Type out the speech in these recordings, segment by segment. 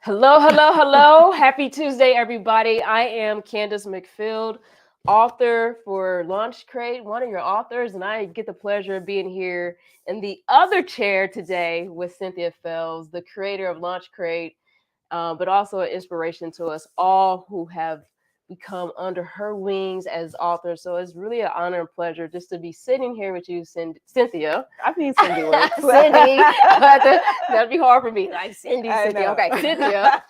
Hello, hello, hello. Happy Tuesday, everybody. I am Candace McField, author for LaunchCrate, one of your authors, and I get the pleasure of being here in the other chair today with Cynthia Fells, the creator of LaunchCrate, but also an inspiration to us all who have become under her wings as authors. So it's really an honor and pleasure just to be sitting here with you, Cynthia. I mean, Cindy works. Cindy. That'd be hard for me. Like Cynthia. Okay, Cynthia.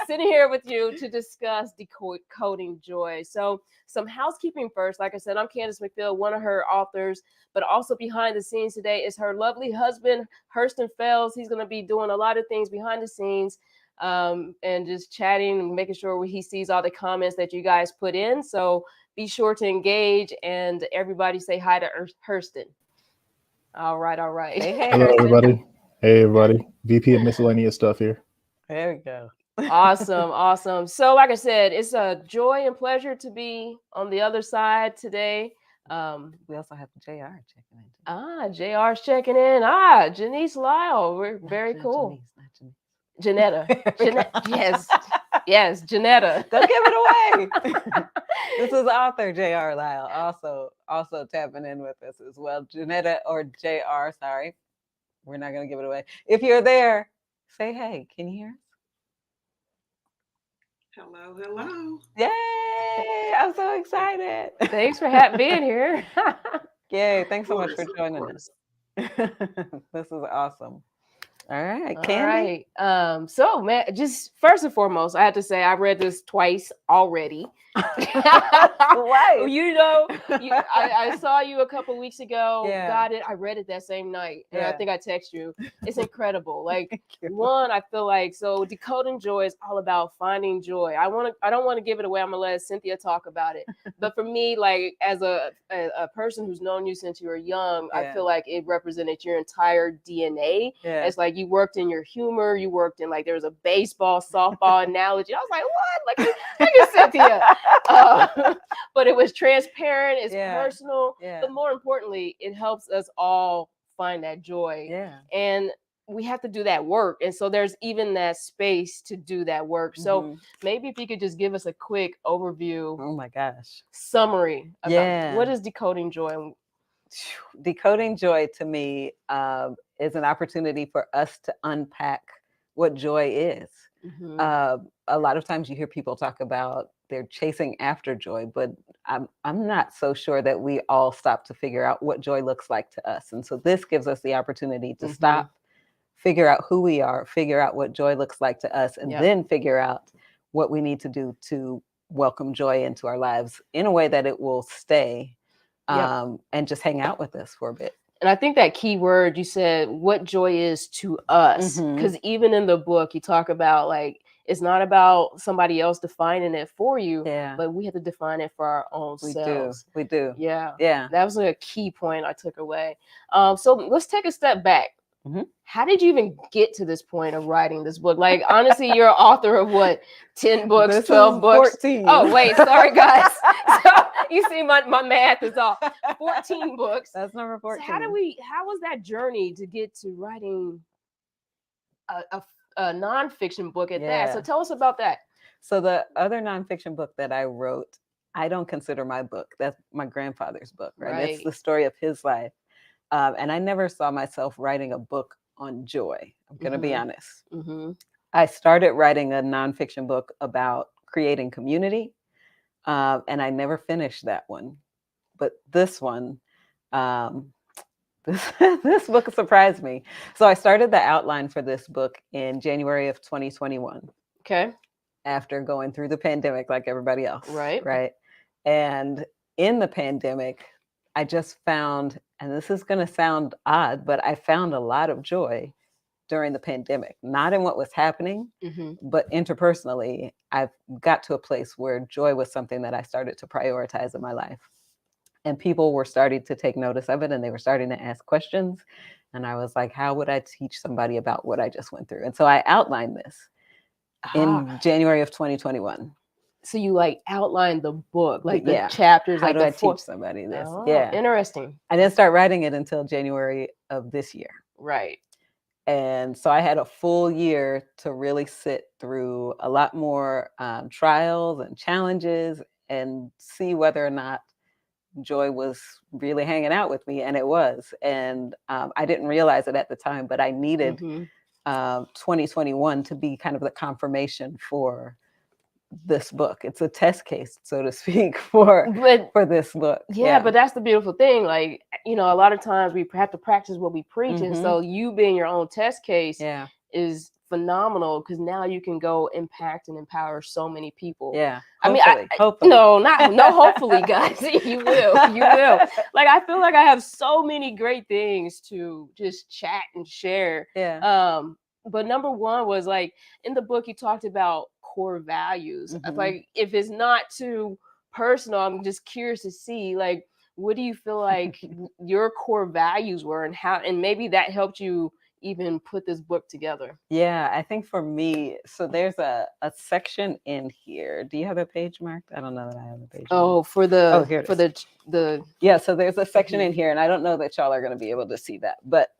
Sitting here with you to discuss Decoding Joy. So some housekeeping first. Like I said, I'm Candace McField, one of her authors, but also behind the scenes today is her lovely husband, Hurston Fells. He's going to be doing a lot of things behind the scenes and just chatting and making sure he sees all the comments that you guys put in. So be sure to engage and everybody say hi to Hurston. All right. Hey, Hello, Hurston. everybody. Hey, everybody. VP of miscellaneous stuff here. There we go. Awesome. So like I said, it's a joy and pleasure to be on the other side today. We also have JR checking in. JR's checking in. Janice Lyle. We're very cool. Not Janetta. Yes, Janetta. Don't give it away. This is author JR Lyle, also tapping in with us as well. Janetta or JR, sorry. We're not going to give it away. If you're there, say hey. Can you hear us? Hello. Yay! I'm so excited. Thanks for being here. Yay! Thanks so much for joining us. This is awesome. All right, Candy. All right. So, man, just first and foremost, I have to say I read this twice already. Twice. I saw you a couple weeks ago. Yeah. Got it. I read it that same night, and I Yeah. think I text you. It's incredible. Like one, I feel like so Decoding Joy is all about finding joy. I don't want to give it away. I'm gonna let Cynthia talk about it. But for me, like as a person who's known you since you were young, I feel like it represented your entire DNA. Yeah. It's like you worked in your humor. You worked in like there was a baseball, softball analogy. I was like, what? Like look at Cynthia. But it was transparent. It's personal. Yeah. But more importantly, it helps us all find that joy. Yeah. And we have to do that work. And so there's even that space to do that work. So maybe if you could just give us a quick overview. Oh my gosh. Summary about what is Decoding Joy? Decoding Joy to me is an opportunity for us to unpack what joy is. Mm-hmm. A lot of times you hear people talk about they're chasing after joy, but I'm not so sure that we all stop to figure out what joy looks like to us. And so this gives us the opportunity to stop, figure out who we are, figure out what joy looks like to us, and then figure out what we need to do to welcome joy into our lives in a way that it will stay and just hang out with us for a bit. And I think that key word you said, what joy is to us, because even in the book, you talk about like, it's not about somebody else defining it for you, but we have to define it for our own selves. We do. Yeah. Yeah. That was a key point I took away. So let's take a step back. How did you even get to this point of writing this book? Like, honestly, you're an author of what, 10 books, 12 books? 14. Oh, wait, sorry, guys. So, you see, my math is off. 14 books. That's number 14. So how was that journey to get to writing a nonfiction book at that? So tell us about that. So the other nonfiction book that I wrote, I don't consider my book. That's my grandfather's book, right? It's the story of his life. And I never saw myself writing a book on joy. I'm going to be honest. I started writing a nonfiction book about creating community. And I never finished that one. But this one, this book surprised me. So I started the outline for this book in January of 2021. Okay. After going through the pandemic like everybody else. Right. And in the pandemic, I just found, and this is going to sound odd, but I found a lot of joy during the pandemic, not in what was happening, but interpersonally, I've got to a place where joy was something that I started to prioritize in my life. And people were starting to take notice of it, and they were starting to ask questions. And I was like, how would I teach somebody about what I just went through? And so I outlined this in January of 2021. So you like outlined the book, like the chapters. How like do I teach somebody this? Interesting. I didn't start writing it until January of this year. Right. And so I had a full year to really sit through a lot more trials and challenges and see whether or not joy was really hanging out with me. And it was. And I didn't realize it at the time, but I needed 2021 to be kind of the confirmation for this book. It's a test case, so to speak, for this book. Yeah, but that's the beautiful thing. Like, you know, a lot of times we have to practice what we preach. And so you being your own test case is phenomenal, because now you can go impact and empower so many people. Yeah. Hopefully. No, hopefully, guys. You will. Like, I feel like I have so many great things to just chat and share. Yeah. But number one was, like, in the book, you talked about core values. Like, if it's not too personal, I'm just curious to see, like, what do you feel like your core values were, and how, and maybe that helped you even put this book together? Yeah, I think for me, so there's a section in here. Do you have a page marked? I don't know that I have a page. Oh, marked. for the here it for is. the yeah. So there's a section in here, and I don't know that y'all are going to be able to see that, but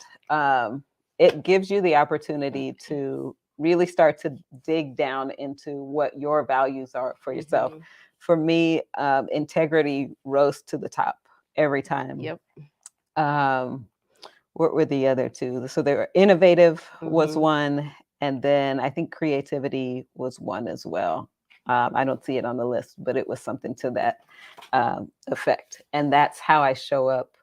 it gives you the opportunity to really start to dig down into what your values are for yourself. For me, integrity rose to the top every time. Yep. What were the other two? So they were innovative was one, and then I think creativity was one as well. I don't see it on the list, but it was something to that effect. And that's how I show up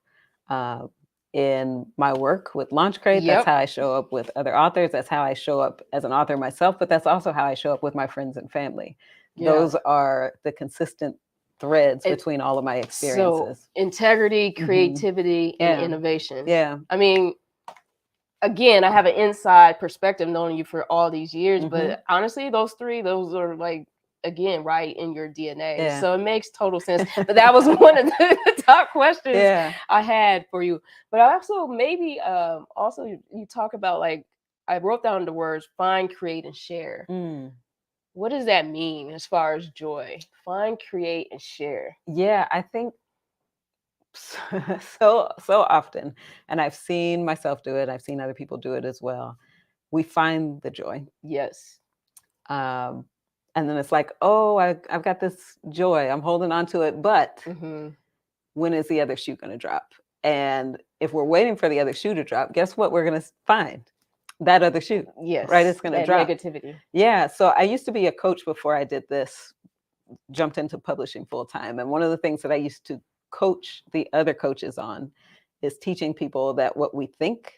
in my work with LaunchCrate. That's how I show up with other authors. That's how I show up as an author myself, but that's also how I show up with my friends and family. Those are the consistent threads between all of my experiences. So integrity, creativity, and innovation. Yeah. I mean, again, I have an inside perspective knowing you for all these years, but honestly, those are, like, again, right in your DNA. Yeah. So it makes total sense. But that was one of the top questions I had for you. But I also maybe also you talk about, like, I wrote down the words find, create, and share. What does that mean as far as joy? Find, create, and share. Yeah, I think so often, and I've seen myself do it. I've seen other people do it as well. We find the joy. Yes. And then it's like, oh, I've got this joy. I'm holding on to it, but when is the other shoe going to drop? And if we're waiting for the other shoe to drop, guess what we're going to find? That other shoe. Yes. Right? It's going to drop. Negativity. Yeah. So I used to be a coach before I did this, jumped into publishing full time. And one of the things that I used to coach the other coaches on is teaching people that what we think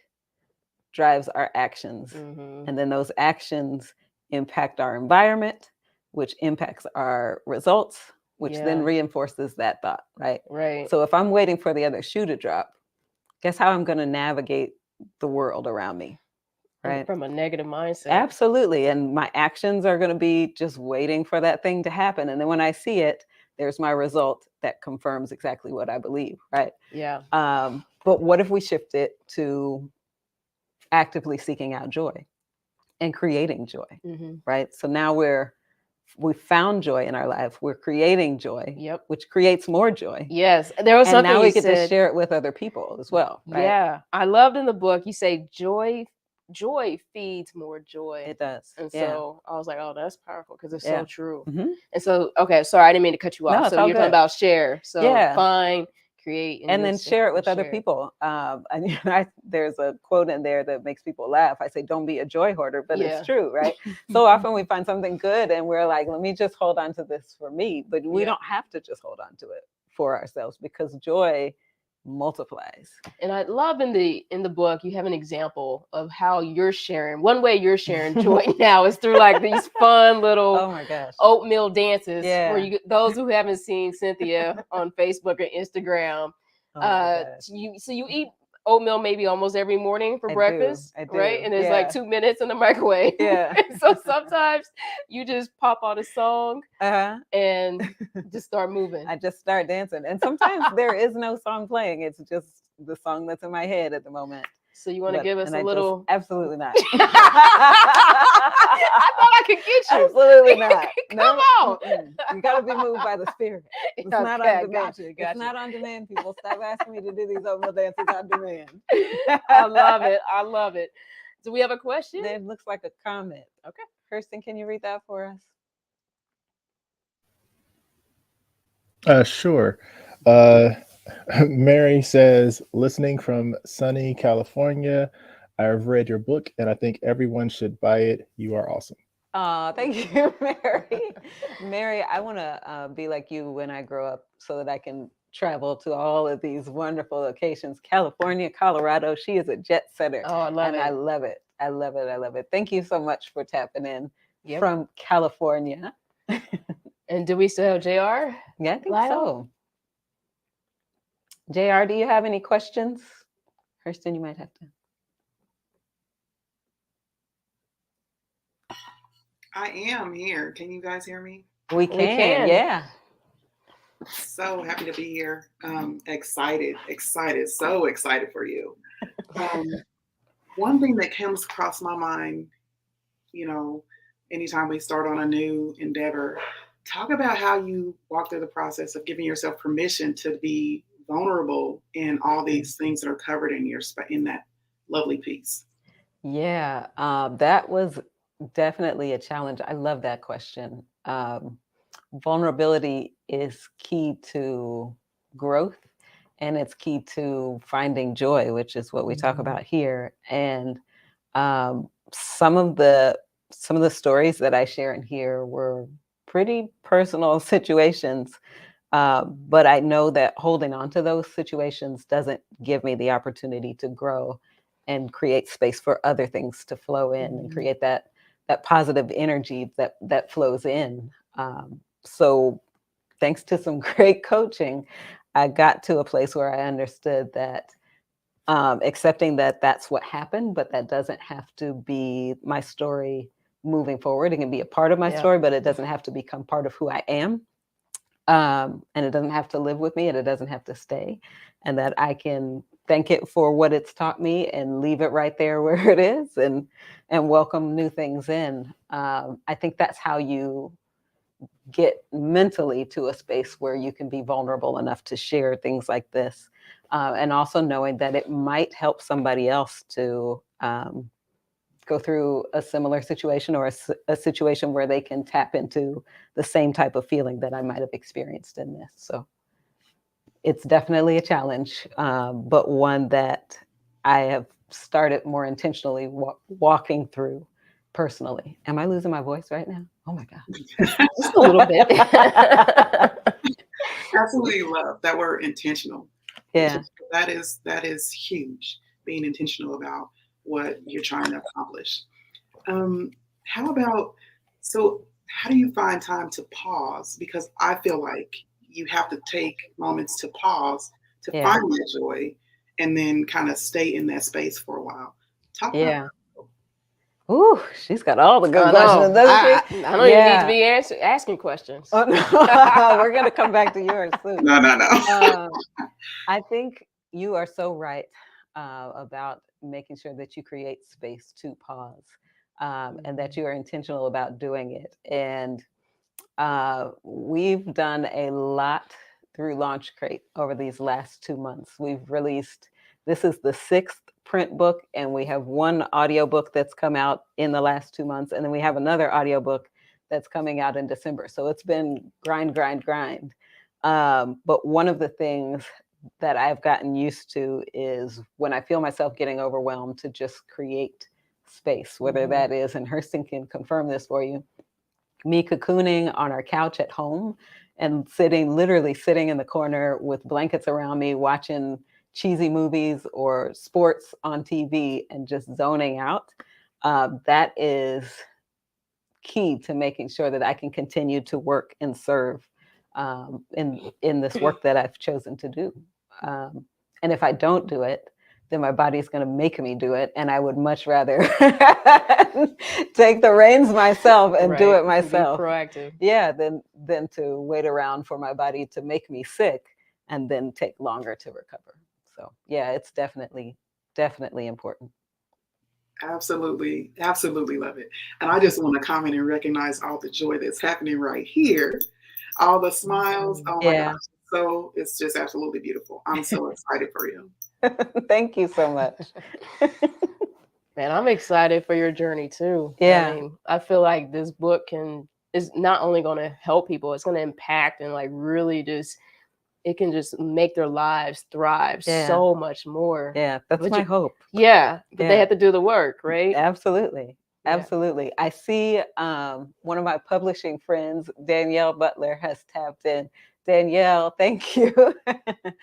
drives our actions. And then those actions impact our environment, which impacts our results, which then reinforces that thought, right? Right. So if I'm waiting for the other shoe to drop, guess how I'm going to navigate the world around me? Right. From a negative mindset. Absolutely. And my actions are going to be just waiting for that thing to happen. And then when I see it, there's my result that confirms exactly what I believe. Right. Yeah. But what if we shift it to actively seeking out joy and creating joy? Right. So now we found joy in our life. We're creating joy, which creates more joy. Yes. There was something now we you get said, to share it with other people as well. Right? Yeah. I loved in the book, you say joy feeds more joy. It does. And so I was like, oh, that's powerful, because it's so true. And so, okay, sorry, I didn't mean to cut you off. No, so you're talking about share. So find, create, and then share it with other people. And there's a quote in there that makes people laugh. I say, don't be a joy hoarder, but it's true, right? So often we find something good and we're like, let me just hold on to this for me. But we don't have to just hold on to it for ourselves, because joy multiplies. And I love in the book, you have an example of how you're sharing. One way you're sharing joy now is through, like, these fun little oatmeal dances. Where those who haven't seen Cynthia on Facebook or Instagram, you eat oatmeal maybe almost every morning for breakfast, I do. Right? And it's like 2 minutes in the microwave. So sometimes you just pop out a song and just start moving. I just start dancing. And sometimes there is no song playing. It's just the song that's in my head at the moment. So you want to give us a little? Absolutely not. I thought I could get you. Absolutely not. Come on. You got to be moved by the spirit. It's not on demand. Gotcha. It's not on demand, people. Stop asking me to do these oatmeal dances on demand. I love it. Do we have a question? It looks like a comment. Okay. Kirsten, can you read that for us? Sure. Mary says, listening from sunny California. I've read your book and I think everyone should buy it. You are awesome. Thank you, Mary. Mary, I want to be like you when I grow up so that I can travel to all of these wonderful locations. California, Colorado. She is a jet setter. Oh, I love and it. I love it. I love it. I love it. Thank you so much for tapping in Yep. from California. And do we still have JR? Yeah, I think Lyle? so. JR, do you have any questions? Kirsten, you might have to. I am here. Can you guys hear me? We can. Yeah. So happy to be here. Excited, so excited for you. One thing that comes across my mind, anytime we start on a new endeavor, talk about how you walk through the process of giving yourself permission to be vulnerable in all these things that are covered in that lovely piece. Yeah, that was definitely a challenge. I love that question. Vulnerability is key to growth, and it's key to finding joy, which is what we talk about here. And some of the stories that I share in here were pretty personal situations. But I know that holding on to those situations doesn't give me the opportunity to grow and create space for other things to flow in and create that positive energy that flows in. So thanks to some great coaching, I got to a place where I understood that accepting that that's what happened, but that doesn't have to be my story moving forward. It can be a part of my story, but it doesn't have to become part of who I am. And it doesn't have to live with me, and it doesn't have to stay, and that I can thank it for what it's taught me and leave it right there where it is, and welcome new things in. I think that's how you get mentally to a space where you can be vulnerable enough to share things like this, and also knowing that it might help somebody else to go through a similar situation, or a situation where they can tap into the same type of feeling that I might have experienced in this. So it's definitely a challenge, but one that I have started more intentionally walking through personally. Am I losing my voice right now? Oh my God. Just a little bit. Absolutely love that word, intentional. Yeah. That is huge, being intentional about what you're trying to accomplish. How do you find time to pause? Because I feel like you have to take moments to pause to find that joy, and then kind of stay in that space for a while. Talk about Ooh, she's got all the good questions, doesn't she? I don't even need to be asking questions. Oh, no. We're going to come back to yours soon. No. I think you are so right about making sure that you create space to pause, and that you are intentional about doing it. And we've done a lot through LaunchCrate over these last 2 months. We've released, this is the 6th print book, and we have one audiobook that's come out in the last 2 months, and then we have another audiobook that's coming out in December. So it's been grind. But one of the things that I've gotten used to is when I feel myself getting overwhelmed, to just create space, whether that is, and Hurston can confirm this for you, me cocooning on our couch at home and literally sitting in the corner with blankets around me, watching cheesy movies or sports on TV and just zoning out. That is key to making sure that I can continue to work and serve in this work that I've chosen to do. And if I don't do it, then my body's going to make me do it. And I would much rather take the reins myself and do it myself. Be proactive. Yeah, than to wait around for my body to make me sick and then take longer to recover. So yeah, it's definitely important. Absolutely love it. And I just want to comment and recognize all the joy that's happening right here, all the smiles. Oh my gosh. So it's just absolutely beautiful. I'm so excited for you. Thank you so much. Man, I'm excited for your journey too. Yeah. I mean, I feel like this book is not only going to help people, it's going to impact and like really just it can just make their lives thrive Yeah. so much more. Yeah, that's But my you- hope. Yeah, but they Yeah. have to do the work, right? Absolutely. Yeah. Absolutely. I see one of my publishing friends, Danielle Butler, has tapped in. Danielle, thank you. Hey,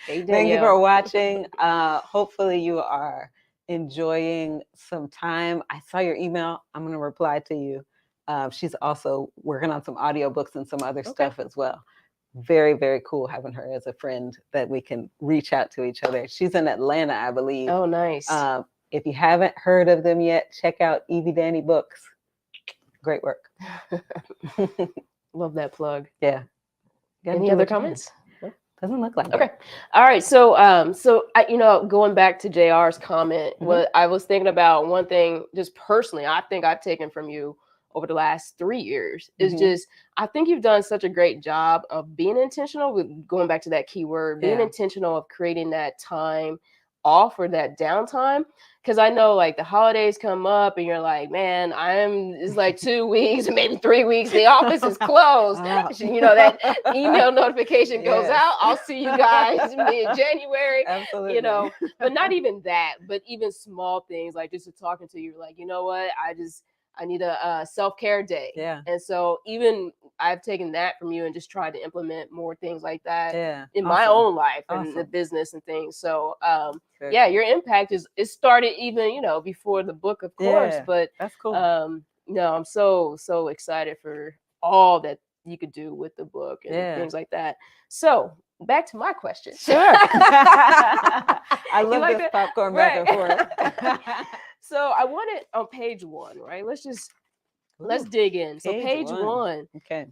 Thank you for Danielle. watching. Hopefully you are enjoying some time. I saw your email. I'm going to reply to you. She's also working on some audiobooks and some other stuff as well. Very, very cool having her as a friend that we can reach out to each other. She's in Atlanta, I believe. Oh, nice. If you haven't heard of them yet, check out Evie Danny Books. Great work. Love that plug. Yeah. Any other comments? No? Doesn't look like Okay. it. All right. So, going back to JR's comment, what I was thinking about one thing, just personally, I think I've taken from you over the last 3 years is just, I think you've done such a great job of being intentional with going back to that keyword, being intentional of creating that time off or that downtime. Cause I know like the holidays come up and you're like, man, it's like 2 weeks, maybe 3 weeks. The office is closed. That email notification goes out. I'll see you guys mid-January. Absolutely. But not even that, but even small things like just talking to you, like, you know what? I need a self-care day. Yeah. And so even I've taken that from you and just tried to implement more things like that in my Awesome. own life and the business and things. So, your impact it started even, before the book, of course, but that's cool. no, I'm so excited for all that you could do with the book and things like that. So back to my question. Sure. I love like this that? popcorn back and forth. So I want it on page 1, right? Let's dig in. So page one. Okay.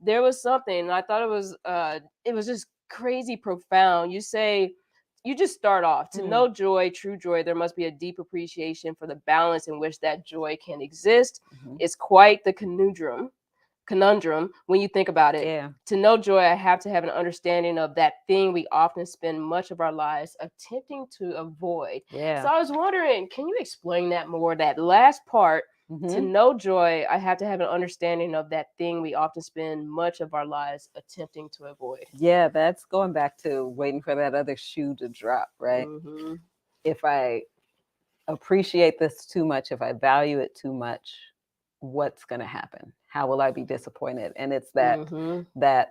There was something, and I thought it was just crazy profound. You say, you just start off, to know joy, true joy, there must be a deep appreciation for the balance in which that joy can exist. It's quite the conundrum when you think about it. Yeah. To know joy, I have to have an understanding of that thing we often spend much of our lives attempting to avoid. Yeah. So I was wondering, can you explain that more? That last part, to know joy, I have to have an understanding of that thing we often spend much of our lives attempting to avoid. Yeah, that's going back to waiting for that other shoe to drop, right? If I appreciate this too much, if I value it too much, what's going to happen? How will I be disappointed? And it's that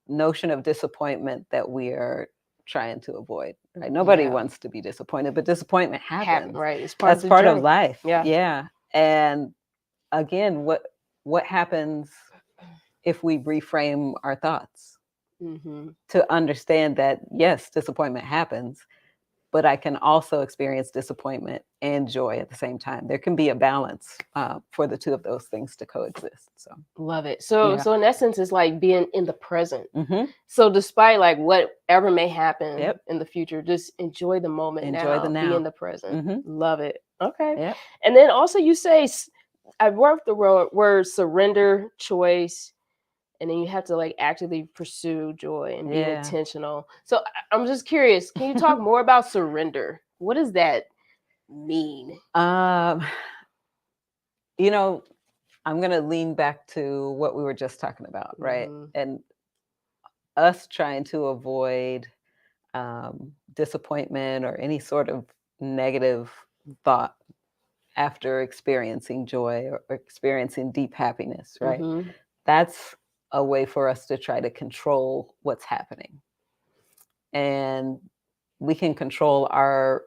notion of disappointment that we are trying to avoid, right? Nobody wants to be disappointed, but disappointment happens. Right. It's That's part of life. Yeah. Yeah. And again, what happens if we reframe our thoughts to understand that, yes, disappointment happens, but I can also experience disappointment and joy at the same time. There can be a balance for the two of those things to coexist. So love it. So in essence, it's like being in the present. So despite like whatever may happen in the future, just enjoy the moment. Enjoy the now. Be in the present. Love it. Okay. Yep. And then also you say, I wrote the word surrender, choice, and then you have to like actively pursue joy and be intentional. So I'm just curious, can you talk more about surrender? What does that mean? I'm going to lean back to what we were just talking about, right? And us trying to avoid disappointment or any sort of negative thought after experiencing joy or experiencing deep happiness, right? That's a way for us to try to control what's happening. And we can control our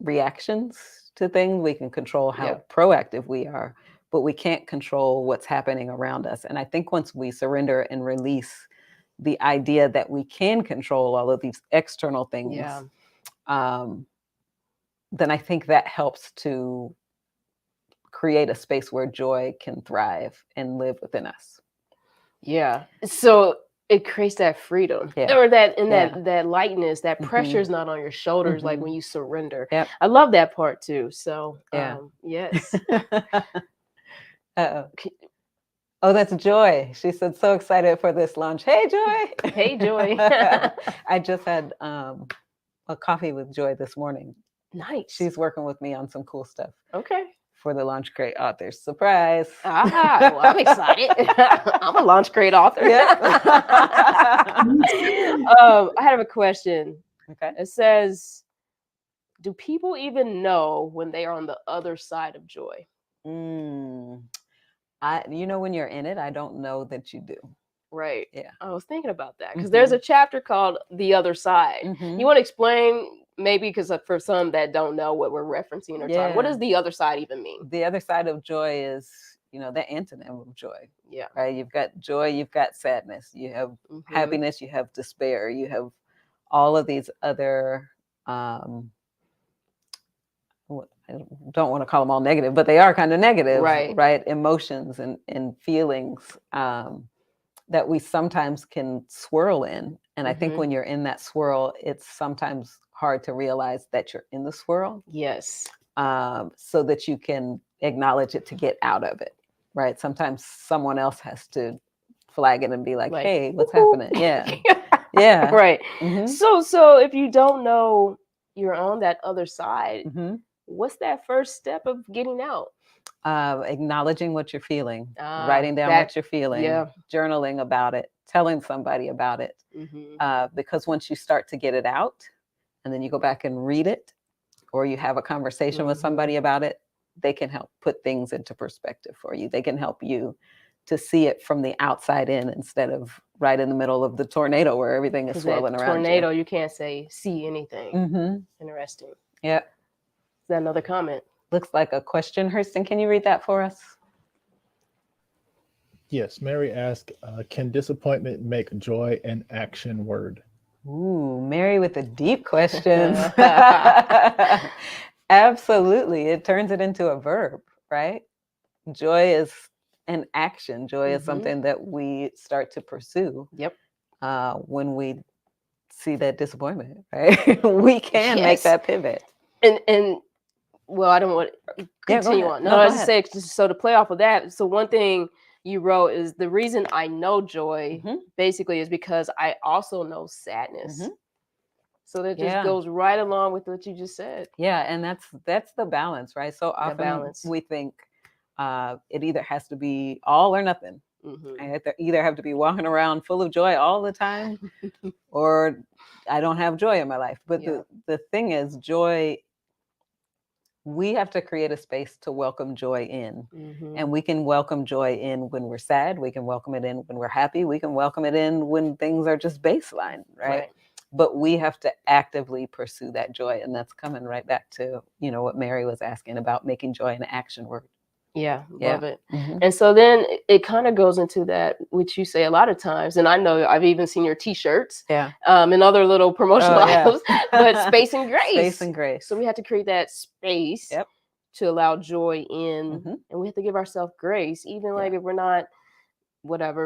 reactions to things. We can control how proactive we are, but we can't control what's happening around us. And I think once we surrender and release the idea that we can control all of these external things, then I think that helps to create a space where joy can thrive and live within us. Yeah. So it creates that freedom or that lightness, that pressure is not on your shoulders. Like when you surrender. I love that part too. So yes. Oh, that's Joy. She said, so excited for this launch. Hey, Joy. Hey, Joy. I just had a coffee with Joy this morning. Nice. She's working with me on some cool stuff okay. for the LaunchCrate authors. Surprise. Well, I'm excited. I'm a LaunchCrate author. Yeah. I have a question. Okay. It says, do people even know when they are on the other side of joy? When you're in it, I don't know that you do. Right. Yeah. I was thinking about that because there's a chapter called The Other Side. You want to explain, maybe, because for some that don't know what we're referencing or talking, what does the other side even mean? The other side of joy is, the antonym of joy. Yeah. Right. You've got joy, you've got sadness, you have happiness, you have despair, you have all of these other, I don't want to call them all negative, but they are kind of negative, right? Emotions and feelings that we sometimes can swirl in. And I think when you're in that swirl, it's sometimes hard to realize that you're in the swirl. Yes. So that you can acknowledge it to get out of it, right? Sometimes someone else has to flag it and be like, hey, what's happening? Yeah. Yeah. Right. So if you don't know you're on that other side, what's that first step of getting out? Acknowledging what you're feeling, writing down what you're feeling, journaling about it, telling somebody about it. Because once you start to get it out and then you go back and read it, or you have a conversation with somebody about it, they can help put things into perspective for you. They can help you to see it from the outside in instead of right in the middle of the tornado where everything is swirling around tornado, you can't see anything. Interesting. Yeah. Is that another comment? Looks like a question. Hurston, can you read that for us? Yes. Mary asked, can disappointment make joy an action word? Ooh, Mary with the deep questions. Absolutely. It turns it into a verb, right? Joy is an action. Joy is something that we start to pursue. Yep. When we see that disappointment, right? We can make that pivot. And well, I don't want to continue on. No, I was just saying, so to play off of that, so one thing you wrote is the reason I know joy basically is because I also know sadness. So that just goes right along with what you just said. Yeah, and that's the balance, right? So often we think it either has to be all or nothing. I either have to be walking around full of joy all the time, or I don't have joy in my life. But the thing is, joy, we have to create a space to welcome joy in. And we can welcome joy in when we're sad. We can welcome it in when we're happy. We can welcome it in when things are just baseline, right? But we have to actively pursue that joy. And that's coming right back to, what Mary was asking about making joy an action word. Yeah, love it. And so then it kind of goes into that, which you say a lot of times, and I know I've even seen your T-shirts, and other little promotional items, but space and grace. Space and grace. So we have to create that space to allow joy in, and we have to give ourselves grace, even like if we're not,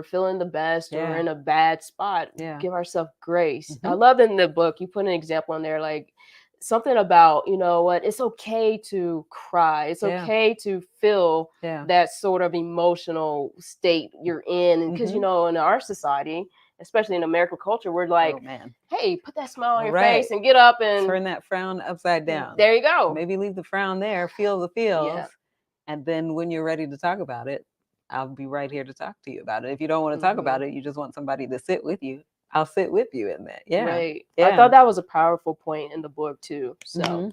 feeling the best or in a bad spot, give ourselves grace. I love in the book, you put an example in there, like something about, it's okay to cry. It's okay to feel that sort of emotional state you're in. Because, in our society, especially in American culture, we're like, hey, put that smile on your face and get up and turn that frown upside down. There you go. Maybe leave the frown there, feel the feels. And then when you're ready to talk about it, I'll be right here to talk to you about it. If you don't want to talk about it, you just want somebody to sit with you, I'll sit with you in that. Right. I thought that was a powerful point in the book too. So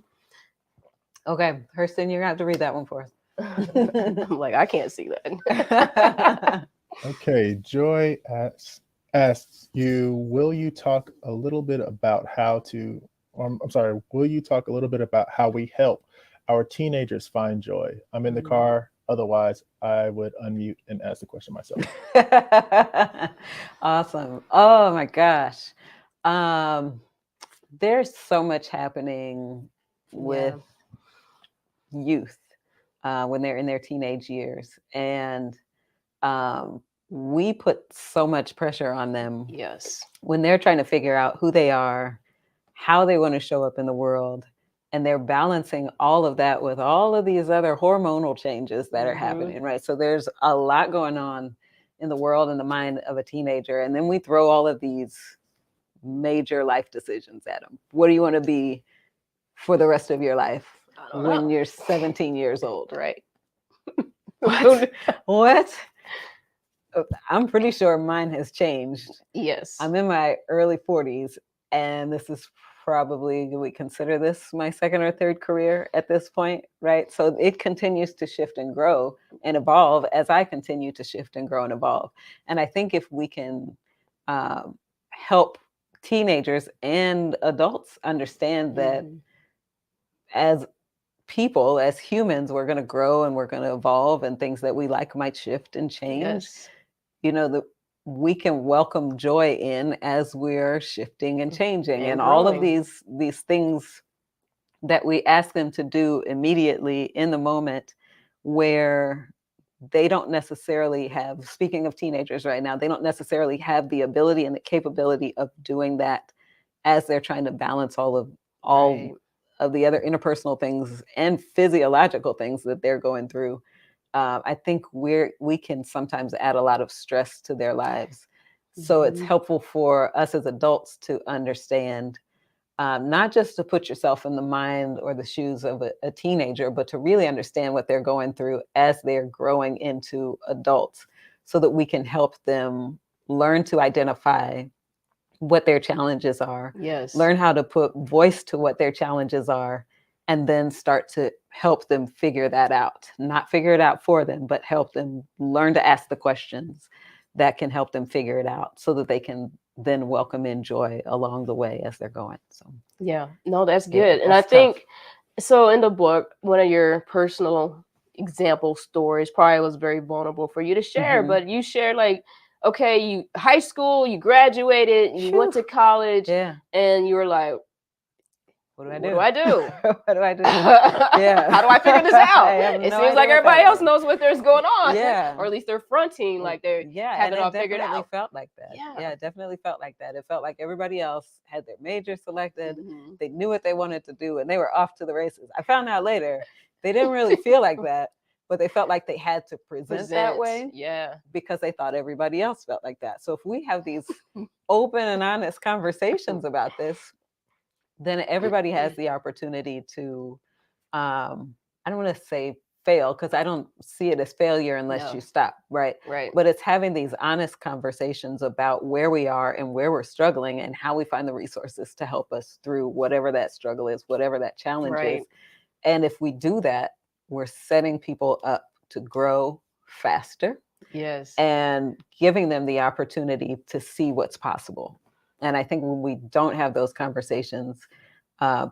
okay, Hurston, you're gonna have to read that one for us. I'm like, I can't see that. Okay, Joy asks you, will you talk a little bit about will you talk a little bit about how we help our teenagers find joy? I'm in the car. Otherwise, I would unmute and ask the question myself. Awesome. Oh my gosh. There's so much happening with youth when they're in their teenage years. And we put so much pressure on them. Yes. When they're trying to figure out who they are, how they want to show up in the world. And they're balancing all of that with all of these other hormonal changes that are happening, right? So there's a lot going on in the world and the mind of a teenager. And then we throw all of these major life decisions at them. What do you want to be for the rest of your life I don't when know. you're 17 years old. Right. What? I'm pretty sure mine has changed. Yes. I'm in my early 40s, and this is probably, we consider this my second or third career at this point, right? So it continues to shift and grow and evolve as I continue to shift and grow and evolve. And I think if we can help teenagers and adults understand that as people, as humans, we're going to grow and we're going to evolve, and things that we like might shift and change. Yes. That we can welcome joy in as we're shifting and changing, and all of growing. these things that we ask them to do immediately in the moment, where they don't necessarily have, speaking of teenagers right now, they don't necessarily have the ability and the capability of doing that as they're trying to balance all Right. of the other interpersonal things and physiological things that they're going through. I think we can sometimes add a lot of stress to their lives. So it's helpful for us as adults to understand, not just to put yourself in the mind or the shoes of a teenager, but to really understand what they're going through as they're growing into adults, so that we can help them learn to identify what their challenges are, Yes. learn how to put voice to what their challenges are, and then start to help them figure that out. Not figure it out for them, but help them learn to ask the questions that can help them figure it out, so that they can then welcome in joy along the way as they're going. So yeah, no, that's yeah, good. And I that's think tough. so in the book, one of your personal example stories probably was very vulnerable for you to share, Mhm. but you shared like, okay, you high school, you graduated, you went to Phew. college, Yeah. and you were like, What do I what do? do I do? What do I do? Yeah. How do I figure this out? I have It no seems idea like what everybody that else is. knows what there's going on. Yeah. Or at least they're fronting like they Yeah, have and it it all figured definitely out. felt like that. Yeah. Yeah, it definitely felt like that. It felt like everybody else had their major selected. Mhm. They knew what they wanted to do, and they were off to the races. I found out later they didn't really feel like that, but they felt like they had to present that way Yeah. because they thought everybody else felt like that. So if we have these open and honest conversations about this, then everybody has the opportunity to, I don't want to say fail, because I don't see it as failure unless No. you stop, right? Right. But it's having these honest conversations about where we are and where we're struggling, and how we find the resources to help us through whatever that struggle is, whatever that challenge Right. is. And if we do that, we're setting people up to grow faster Yes. and giving them the opportunity to see what's possible. And I think when we don't have those conversations,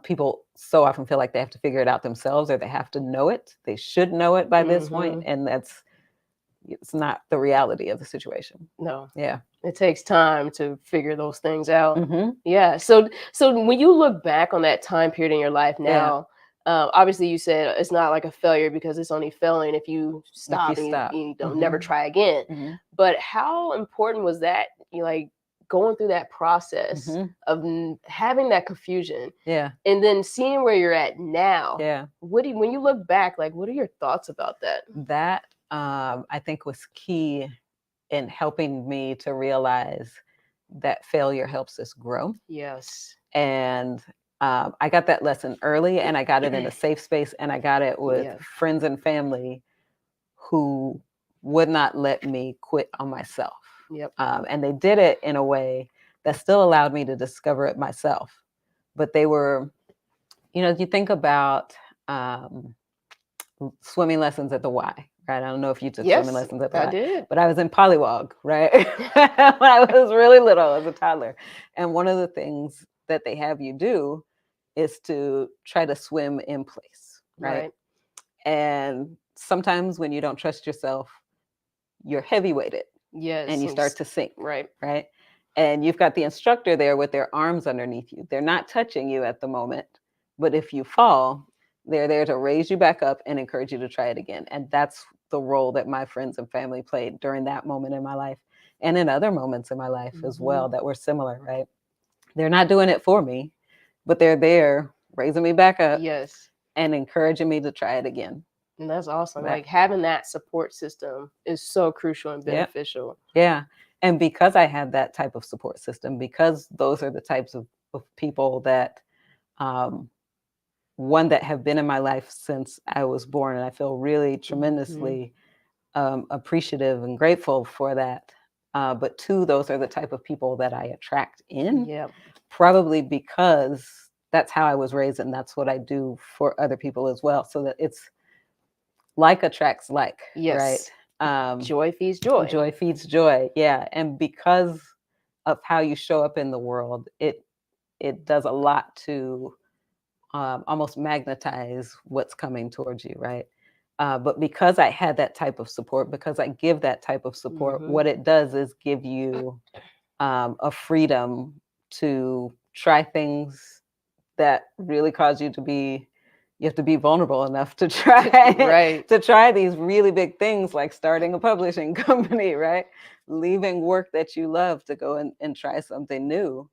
people so often feel like they have to figure it out themselves, or they have to know it. They should know it by this point, and it's not the reality of the situation. No. Yeah. It takes time to figure those things out. Mm-hmm. Yeah. So when you look back on that time period in your life now, obviously you said it's not like a failure because it's only failing if you stop and you don't never try again. Mm-hmm. But how important was that? You like going through that process of having that confusion, Yeah. and then seeing where you're at now. Yeah. When you look back, like what are your thoughts about that? That I think was key in helping me to realize that failure helps us grow. Yes. And I got that lesson early, and I got it in a safe space, and I got it with friends and family who would not let me quit on myself. Yep. And they did it in a way that still allowed me to discover it myself. But they were, you think about swimming lessons at the Y, right? I don't know if you took swimming lessons at the Y. I did. But I was in polywog, right? When I was really little, as a toddler. And one of the things that they have you do is to try to swim in place, right? And sometimes when you don't trust yourself, you're heavy weighted. Yes. And you start to sink. Right. And you've got the instructor there with their arms underneath you. They're not touching you at the moment, but if you fall, they're there to raise you back up and encourage you to try it again. And that's the role that my friends and family played during that moment in my life, and in other moments in my life as well that were similar, right? They're not doing it for me, but they're there raising me back up and encouraging me to try it again. And that's awesome. Like having that support system is so crucial and beneficial. Yeah. And because I had that type of support system, because those are the types of people that one, that have been in my life since I was born. And I feel really tremendously appreciative and grateful for that. But two, those are the type of people that I attract in, probably because that's how I was raised and that's what I do for other people as well. So that it's like attracts like, right? Joy feeds joy. Joy feeds joy. Yeah. And because of how you show up in the world, it does a lot to almost magnetize what's coming towards you, right? But because I had that type of support, because I give that type of support, what it does is give you a freedom to try things that really cause you to be, you have to be vulnerable enough to try to try these really big things, like starting a publishing company, right? Leaving work that you love to go and try something new.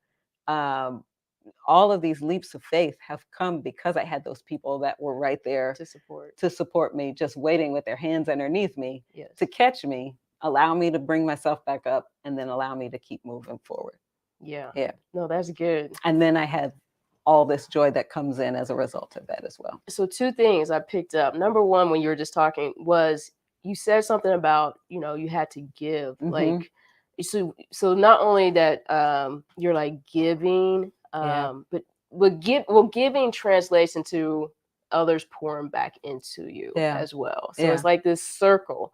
All of these leaps of faith have come because I had those people that were right there to support me, just waiting with their hands underneath me to catch me, allow me to bring myself back up, and then allow me to keep moving forward. Yeah. No, that's good. And then I had all this joy that comes in as a result of that as well. So two things I picked up. Number one, when you were just talking, was you said something about, you had to give. Like, so not only that you're like giving, but giving translates into others pouring back into you as well. So it's like this circle.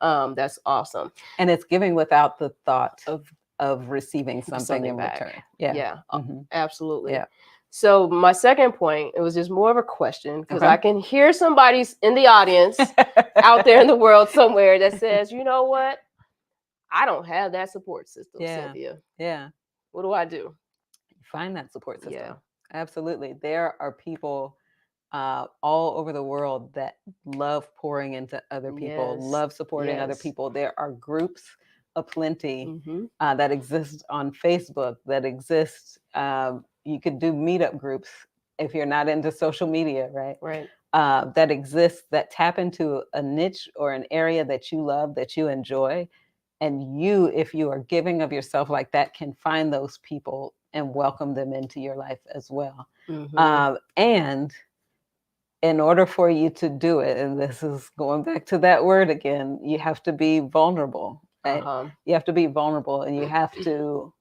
That's awesome. And it's giving without the thought of receiving something in back. Return. Absolutely. So my second point, it was just more of a question, because I can hear somebody in the audience out there in the world somewhere that says, you know what? I don't have that support system, Cynthia. What do I do? Find that support system. Absolutely. There are people all over the world that love pouring into other people, love supporting other people. There are groups aplenty that exist on Facebook, that exist. You could do meetup groups if you're not into social media, right? That exists, that tap into a niche or an area that you love, that you enjoy. And you, if you are giving of yourself like that, can find those people and welcome them into your life as well. And in order for you to do it, and this is going back to that word again, you have to be vulnerable, right? You have to be vulnerable, and you have to,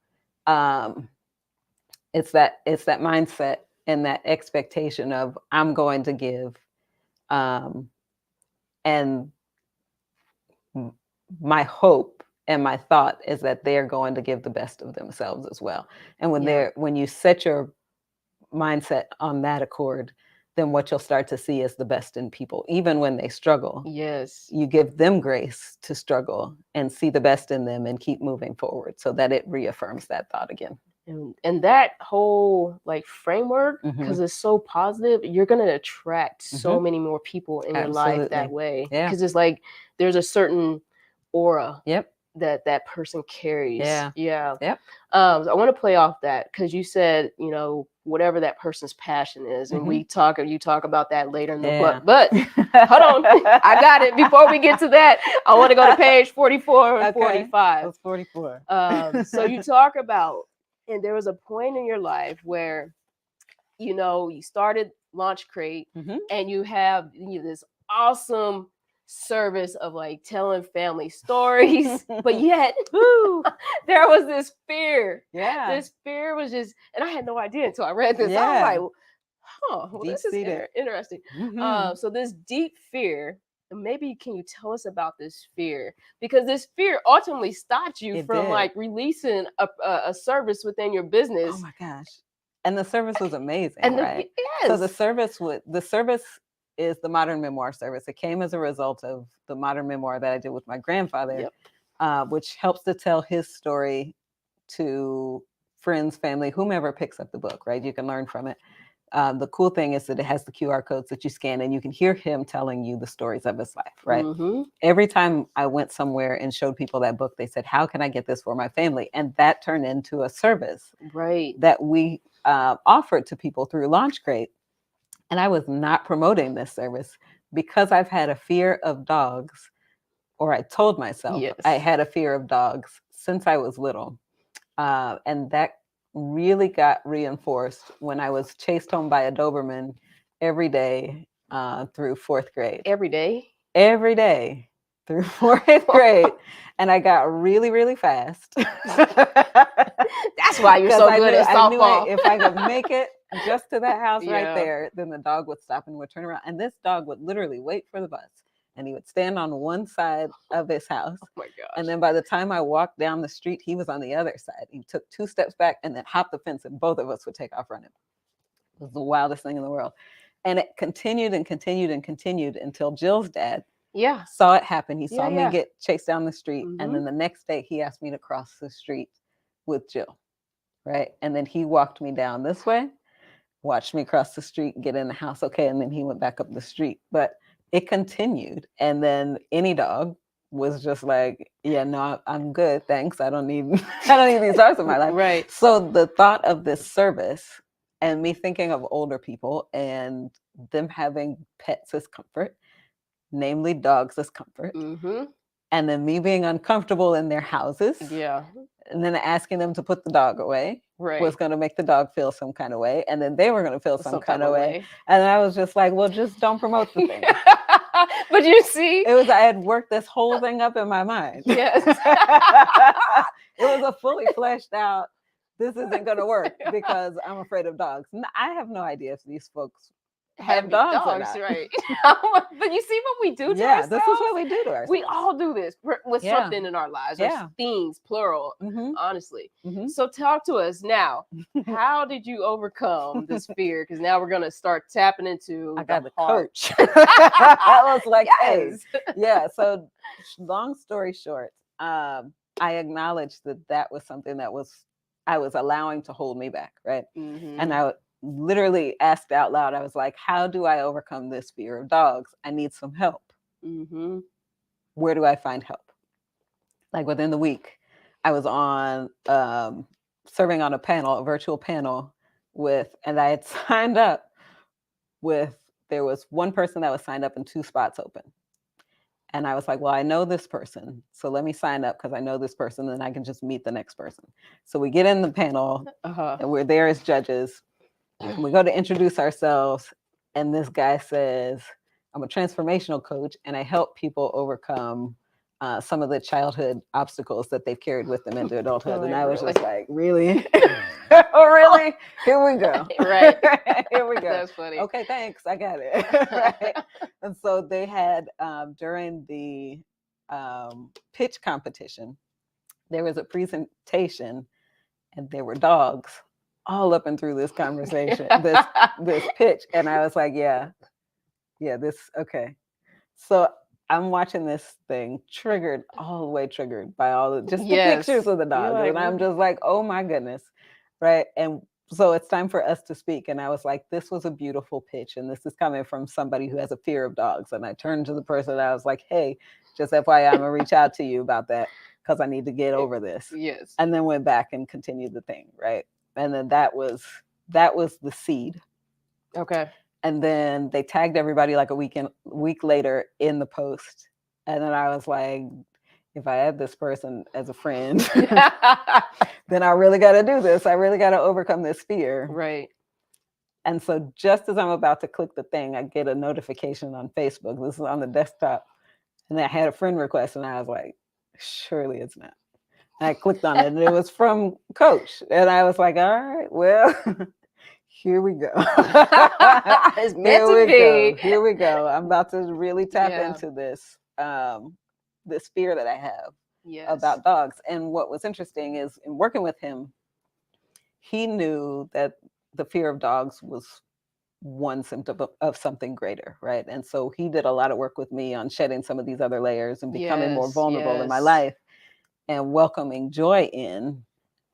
it's that mindset and that expectation of, I'm going to give. And my hope and my thought is that they're going to give the best of themselves as well. And when you set your mindset on that accord, then what you'll start to see is the best in people, even when they struggle. You give them grace to struggle and see the best in them and keep moving forward, so that it reaffirms that thought again. And that whole like framework, because it's so positive, you're going to attract so many more people in your life that way. Because it's like there's a certain aura that person carries. I want to play off that, because you said, whatever that person's passion is, and you talk about that later in the book. But hold on, I got it. Before we get to that, I want to go to page 44 and 45. That's 44. So you talk about, and there was a point in your life where, you started LaunchCrate, and you have this awesome service of like telling family stories, but yet there was this fear. This fear was just, and I had no idea until I read this. I was like, well, this is interesting. So this deep fear, maybe can you tell us about this fear? Because this fear ultimately stopped you from like releasing a service within your business. Oh my gosh. And the service was amazing, right? So the service is the Modern Memoir service. It came as a result of the Modern Memoir that I did with my grandfather, which helps to tell his story to friends, family, whomever picks up the book, right? You can learn from it. The cool thing is that it has the QR codes that you scan, and you can hear him telling you the stories of his life, right? Every time I went somewhere and showed people that book, they said, how can I get this for my family? And that turned into a service that we offered to people through LaunchCrate. And I was not promoting this service because I've had a fear of dogs, or I told myself I had a fear of dogs since I was little. And that really got reinforced when I was chased home by a Doberman every day through 4th grade. Every day. Every day through 4th grade. And I got really, really fast. That's why you're so good at softball. If I could make it just to that house right Yeah. there, then the dog would stop and would turn around. And this dog would literally wait for the bus. And he would stand on one side of his house. Oh my gosh. And then by the time I walked down the street, he was on the other side. He took 2 steps back and then hopped the fence, and both of us would take off running. It was the wildest thing in the world. And it continued and continued and continued until Jill's dad Yeah. saw it happen. He saw Yeah. me get chased down the street. Mhm. And then the next day he asked me to cross the street with Jill. Right. And then he walked me down this way, watched me cross the street, get in the house. Okay. And then he went back up the street. But it continued. And then any dog was just like, yeah, no, I'm good. Thanks. I don't need these dogs in my life. Right. So the thought of this service and me thinking of older people and them having pets as comfort, namely dogs as comfort, Mm-hmm. and then me being uncomfortable in their houses, Yeah. and then asking them to put the dog away Right. was going to make the dog feel some kind of way, and then they were going to feel some kind type of way. And I was just like, well, just don't promote the thing. But you see, I had worked this whole thing up in my mind. yes. It was a fully fleshed out, this isn't going to work because I'm afraid of dogs. I have no idea if these folks have dogs or not. Right? But you see what we do to Yeah, ourselves? this is what we do to ourselves. We all do this with Yeah. something in our lives, Yeah. or things, plural, Mhm, honestly. mhm. So talk to us now. How did you overcome this fear? Because now we're going to start tapping into I got the heart. coach. I was like, hey, Yes. yeah. So long story short, I acknowledged that was something that I was allowing to hold me back, right? Mhm. And I literally asked out loud, I was like, how do I overcome this fear of dogs? I need some help. Mhm. Where do I find help? Like within the week, I was on serving on a virtual panel and I had signed up there was one person that was signed up and 2 spots open. And I was like, well, I know this person, so let me sign up because I know this person, and I can just meet the next person. So we get in the panel, Uh-huh. and we're there as judges. And we go to introduce ourselves, and this guy says, I'm a transformational coach, and I help people overcome some of the childhood obstacles that they've carried with them into adulthood. And I was just like, really? Oh, really? Here we go. Right. Here we go. That's funny. Okay, thanks. I got it. Right. And so they had, during the pitch competition, there was a presentation, and there were dogs all up and through this conversation, this pitch. And I was like, yeah, okay. So I'm watching this thing all the way triggered by the pictures of the dogs. like, And I'm just like, oh my goodness. Right. And so it's time for us to speak. And I was like, this was a beautiful pitch. And this is coming from somebody who has a fear of dogs. And I turned to the person and I was like, hey, just FYI, I'm gonna reach out to you about that because I need to get over this. Yes. And then went back and continued the thing. Right. And then that was the seed. Okay. And then they tagged everybody like a week later in the post. And then I was like, if I had this person as a friend, then I really got to do this. I really got to overcome this fear. Right. And so just as I'm about to click the thing, I get a notification on Facebook. This is on the desktop. And I had a friend request, and I was like, surely it's not. And I clicked on it, and it was from Coach. And I was like, all right, well, here we go. It's meant to be. Here we go. I'm about to really tap into this fear that I have about dogs. And what was interesting is in working with him, he knew that the fear of dogs was one symptom of something greater, right? And so he did a lot of work with me on shedding some of these other layers and becoming more vulnerable in my life and welcoming joy in.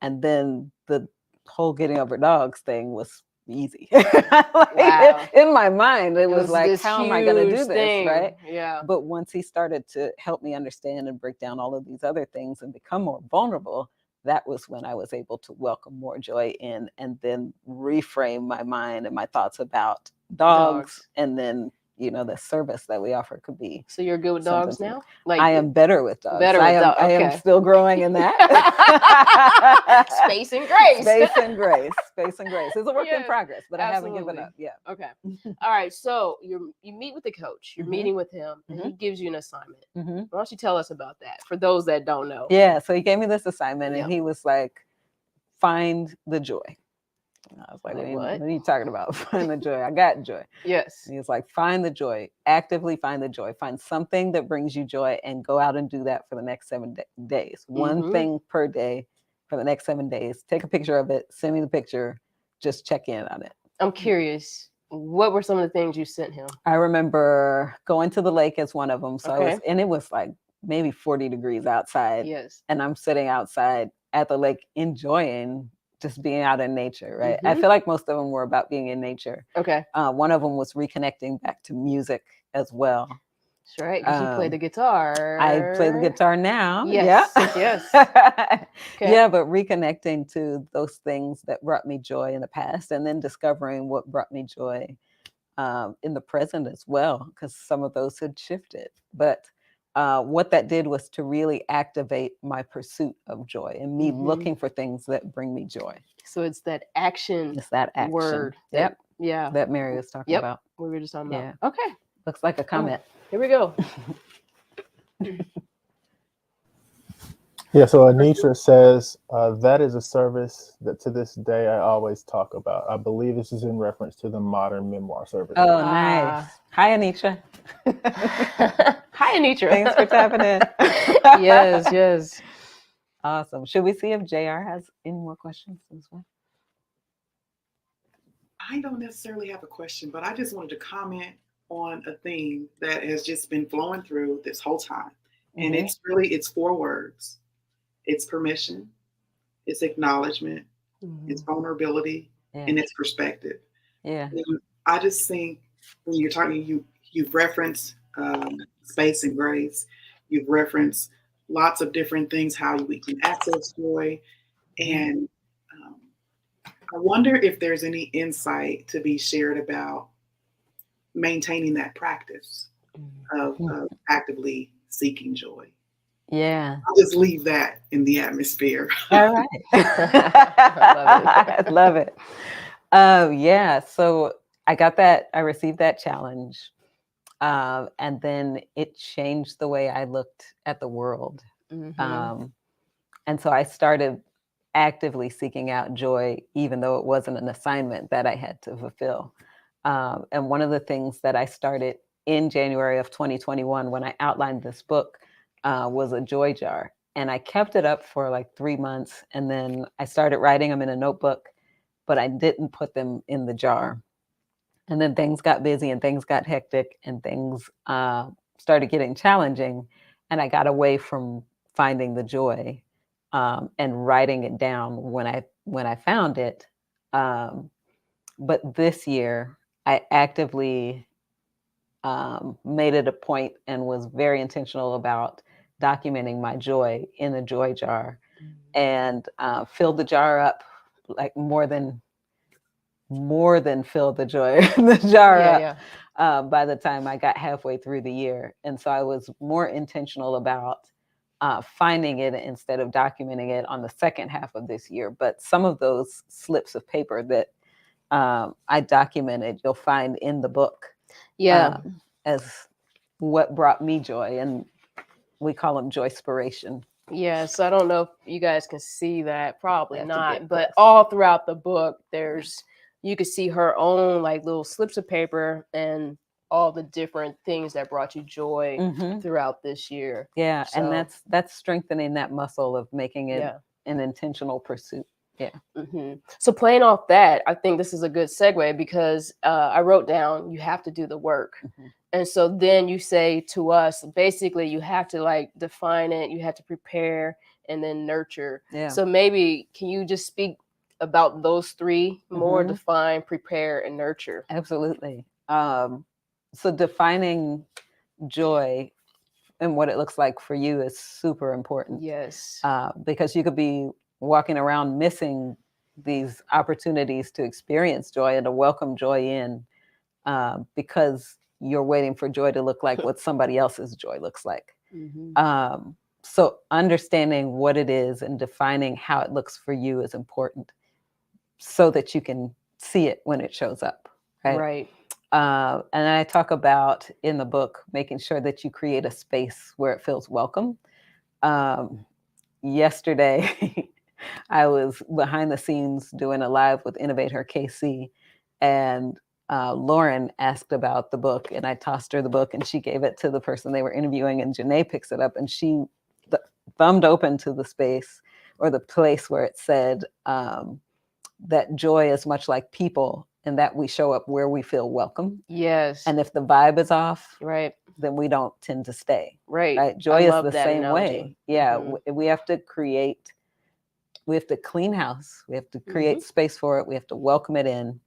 And then the whole getting over dogs thing was easy. In my mind, it was like, how am I going to do this, right? Yeah. But once he started to help me understand and break down all of these other things and become more vulnerable, that was when I was able to welcome more joy in and then reframe my mind and my thoughts about dogs and then the service that we offer could be. So you're good with something dogs to- now? Like I am better with dogs. better with dogs. I am Okay. still growing in that. Space and grace. Space and grace. Space and grace. It's a work in Yes, progress, but I haven't given absolutely. up. Yeah. Okay. All right. So you meet with the coach. You're Mhm. meeting with him, and he Mhm. gives you an assignment. Mm-hmm. Why don't you tell us about that for those that don't know? Yeah. So he gave me this assignment, and Yeah. he was like, "Find the joy." And I was like, Like what what? are you talking about? Find the joy. I got joy. Yes. And he's like, find the joy. Actively find the joy. Find something that brings you joy, and go out and do that for the next 7 days. One Mhm. thing per day for the next 7 days. Take a picture of it. Send me the picture. Just check in on it. I'm curious. What were some of the things you sent him? I remember going to the lake as one of them. So Okay. it was like maybe 40 degrees outside. Yes. And I'm sitting outside at the lake enjoying just being out in nature, right? I Mhm. feel like most of them were about being in nature. Okay. One of them was reconnecting back to music as well. That's right. Because you play the guitar. I play the guitar now. Yes. Yeah. Yes. Okay. Yeah, but reconnecting to those things that brought me joy in the past, and then discovering what brought me joy in the present as well, because some of those had shifted. But what that did was to really activate my pursuit of joy and me Mhm. looking for things that bring me joy. So it's that action It's that action. word. Yep. Yeah. That Mary was talking Yep. about. We were just talking Yeah. about. Okay. Looks like a comment. Here we go. Yeah, so Anitra says, that is a service that to this day I always talk about. I believe this is in reference to the modern memoir service. Oh, nice. Hi, Anitra. Hi, Anitra. Thanks for tapping in. Yes, yes. Awesome. Should we see if JR has any more questions as well? I don't necessarily have a question, but I just wanted to comment on a theme that has just been flowing through this whole time. And Mhm. it's 4 words. It's permission, it's acknowledgement, it's vulnerability, Yeah. and it's perspective. Yeah. And I just think when you're talking, you've referenced space and grace. You've referenced lots of different things, how we can access joy. And I wonder if there's any insight to be shared about maintaining that practice of actively seeking joy. Yeah. I'll just leave that in the atmosphere. All right. I love it. Yeah. So I received that challenge. And then it changed the way I looked at the world. Mhm. And so I started actively seeking out joy, even though it wasn't an assignment that I had to fulfill. And one of the things that I started in January of 2021, when I outlined this book, was a joy jar. And I kept it up for like 3 months. And then I started writing them in a notebook, but I didn't put them in the jar. And then things got busy and things got hectic and things started getting challenging. And I got away from finding the joy and writing it down when I found it. But this year, I actively made it a point and was very intentional about documenting my joy in a joy jar, and filled the jar up, like more than filled the jar up by the time I got halfway through the year. And so I was more intentional about finding it instead of documenting it on the second half of this year. But some of those slips of paper that I documented, you'll find in the book. Yeah. As what brought me joy, and we call them joyspiration. Yeah, so I don't know if you guys can see that, probably That's a not, big but plus. all throughout the book, you could see her own like little slips of paper and all the different things that brought you joy Mhm. throughout this year. Yeah, So- and that's strengthening that muscle of making it Yeah. an intentional pursuit. Yeah. So playing off that, I think this is a good segue because I wrote down you have to do the work. Mhm. And so then you say to us, basically, you have to like define it, you have to prepare and then nurture. Yeah. So maybe can you just speak about those 3 more? Mhm. Define, prepare, and nurture. Absolutely. So defining joy and what it looks like for you is super important. Yes. Because you could be walking around missing these opportunities to experience joy and to welcome joy in, because you're waiting for joy to look like what somebody else's joy looks like. Mhm. So understanding what it is and defining how it looks for you is important so that you can see it when it shows up, right? Right. And I talk about in the book making sure that you create a space where it feels welcome. Yesterday, I was behind the scenes doing a live with Innovator KC, and Lauren asked about the book, and I tossed her the book, and she gave it to the person they were interviewing, and Janae picks it up, and she thumbed open to the space or the place where it said that joy is much like people, and that we show up where we feel welcome. Yes. And if the vibe is off, right. then we don't tend to stay. Right. Right? Joy I is love the that same analogy. way. Yeah. Mhm. We have to create, we have to clean house. We have to create space for it. We have to welcome it in.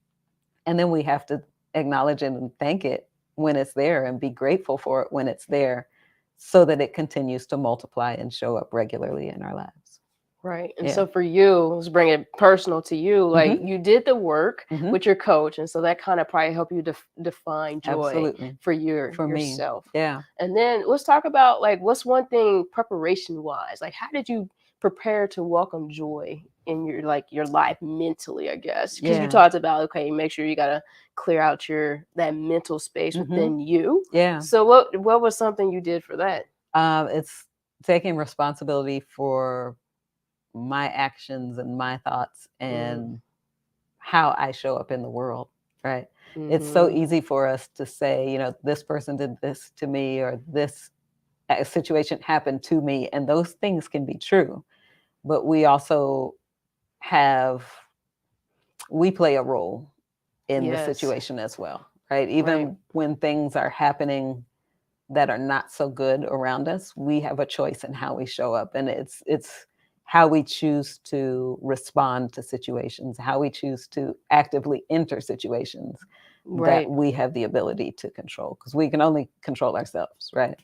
And then we have to acknowledge it and thank it when it's there and be grateful for it when it's there so that it continues to multiply and show up regularly in our lives. Right. And Yeah. so for you, let's bring it personal to you. Like you did the work with your coach. And so that kind of probably helped you define joy Absolutely. for me. yourself. Yeah. And then let's talk about like, what's one thing preparation wise? Like, how did you prepare to welcome joy in your life mentally, I guess? Because you Yeah. talked about, okay, make sure you got to clear out that mental space within you. Yeah. So what was something you did for that? It's taking responsibility for my actions and my thoughts and how I show up in the world, right? It's so easy for us to say, you know, this person did this to me or this situation happened to me, and those things can be true, but we also we play a role in the situation as well, right? Even when things are happening that are not so good around us, we have a choice in how we show up, and it's how we choose to respond to situations, how we choose to actively enter situations that we have the ability to control, because we can only control ourselves, right?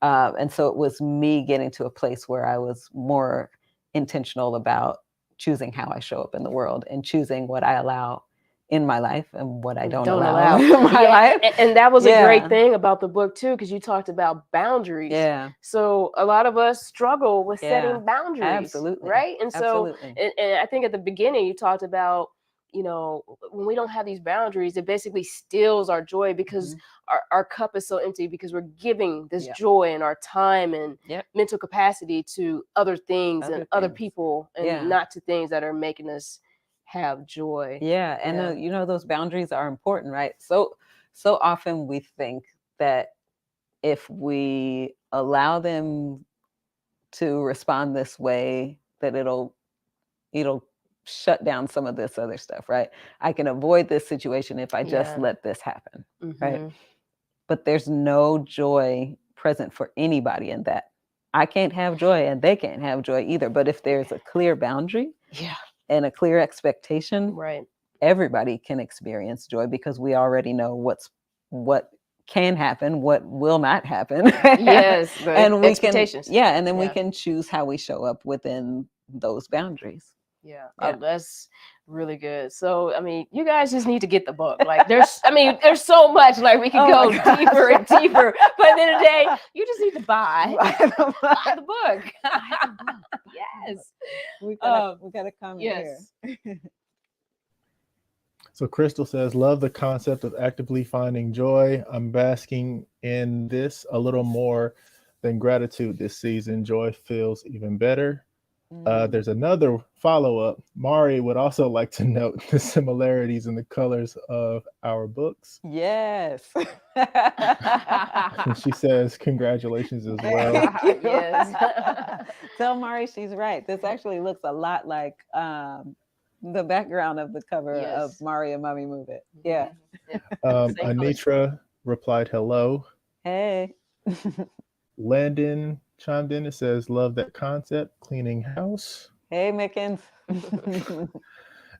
And so it was me getting to a place where I was more intentional about choosing how I show up in the world and choosing what I allow in my life and what I don't allow in my life. And that was a great thing about the book too, because you talked about boundaries. Yeah. So a lot of us struggle with setting boundaries. Absolutely. Right. And so, Absolutely. and I think at the beginning you talked about, you know, when we don't have these boundaries, it basically steals our joy because our cup is so empty because we're giving this joy and our time and mental capacity to other things and other people and not to things that are making us have joy. Yeah. And you know, those boundaries are important, right? So often we think that if we allow them to respond this way, that it'll shut down some of this other stuff, right? I can avoid this situation if I just let this happen, right? But there's no joy present for anybody in that. I can't have joy and they can't have joy either. But if there's a clear boundary and a clear expectation, everybody can experience joy because we already know what can happen, what will not happen. And we expectations. And then we can choose how we show up within those boundaries. That's really good. So, I mean, you guys just need to get the book. Like there's so much, like we can go deeper and deeper, but at the end of the day, you just need to buy the book. Yes. We gotta come here. So Crystal says, love the concept of actively finding joy. I'm basking in this a little more than gratitude this season. Joy feels even better. There's another follow-up. Mari would also like to note the similarities in the colors of our books. Yes. And she says, congratulations as well. Yes. Tell Mari she's right. This actually looks a lot like the background of the cover of Mari and Mommy Move It. Yeah. Anitra replied, hello. Hey. Landon chimed in and says, love that concept, cleaning house. Hey, Mickens.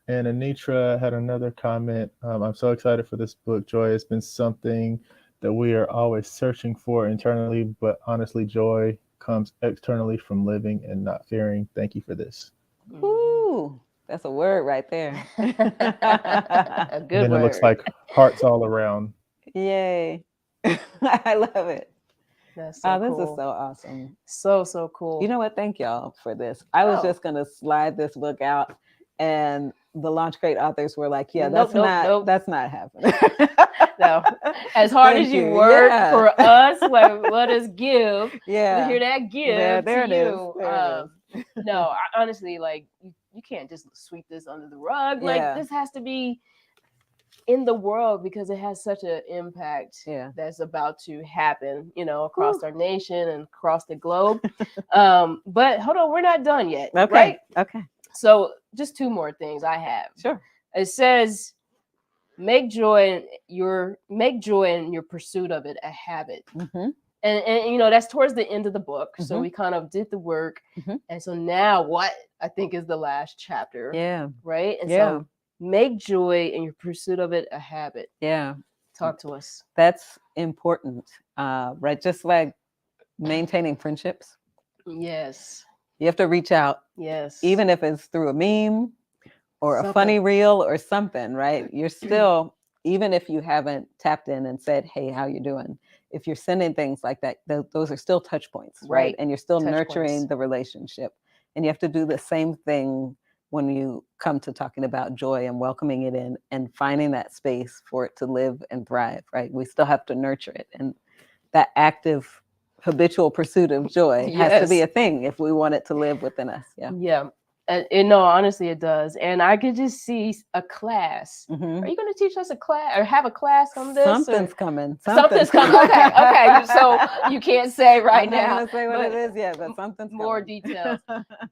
And Anitra had another comment. I'm so excited for this book. Joy has been something that we are always searching for internally, but honestly, joy comes externally from living and not fearing. Thank you for this. Ooh, that's a word right there. A good and then word. It looks like hearts all around. Yay. I love it. That's so This cool. is so awesome. So cool. You know what? Thank y'all for this. I was just going to slide this book out, and the LaunchCrate authors were like, yeah, that's not happening. No. As hard Thank as you you. work Yeah. for us, let us give. Yeah. Hear that give there to it you. is. There it is. No, honestly, like you can't just sweep this under the rug. Like this has to be in the world because it has such an impact that's about to happen, across our nation and across the globe. But hold on, we're not done yet. Okay. Right? Okay. So just two more things I have. Sure. It says make joy in your pursuit of it a habit. Mm-hmm. And that's towards the end of the book. Mm-hmm. So we kind of did the work. Mm-hmm. And so now what I think is the last chapter. Yeah. Right? And so make joy in your pursuit of it a habit. Yeah. Talk to us. That's important. Right. Just like maintaining friendships. Yes. You have to reach out. Yes. Even if it's through a meme or a funny reel or something, right? You're still, even if you haven't tapped in and said, hey, how you doing? If you're sending things like that, those are still touch points, right? And you're still nurturing the relationship. And you have to do the same thing when you come to talking about joy and welcoming it in and finding that space for it to live and thrive, right? We still have to nurture it. And that active, habitual pursuit of joy has to be a thing if we want it to live within us. Yeah. No, honestly, it does. And I could just see a class. Mm-hmm. Are you going to teach us a class or have a class on this? Something's coming. Something's coming. Okay. So you can't say right now. I'm not going to say what it is yet, but something's more coming. Details.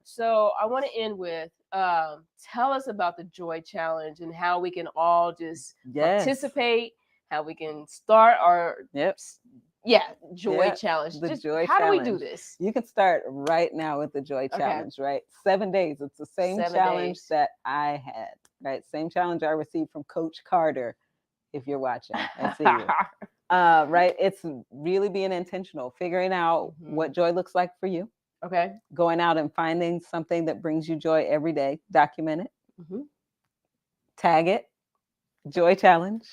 So I want to end with, tell us about the Joy Challenge and how we can all just participate, how we can start our Joy Challenge. Joy how challenge. Do we do this? You can start right now with the Joy Challenge, right? 7 days. It's the same challenge that I had, right? Same challenge I received from Coach Carter. If you're watching, I see you. Right? It's really being intentional, figuring out what joy looks like for you. Okay. Going out and finding something that brings you joy every day. Document it. Mm-hmm. Tag it. Joy Challenge.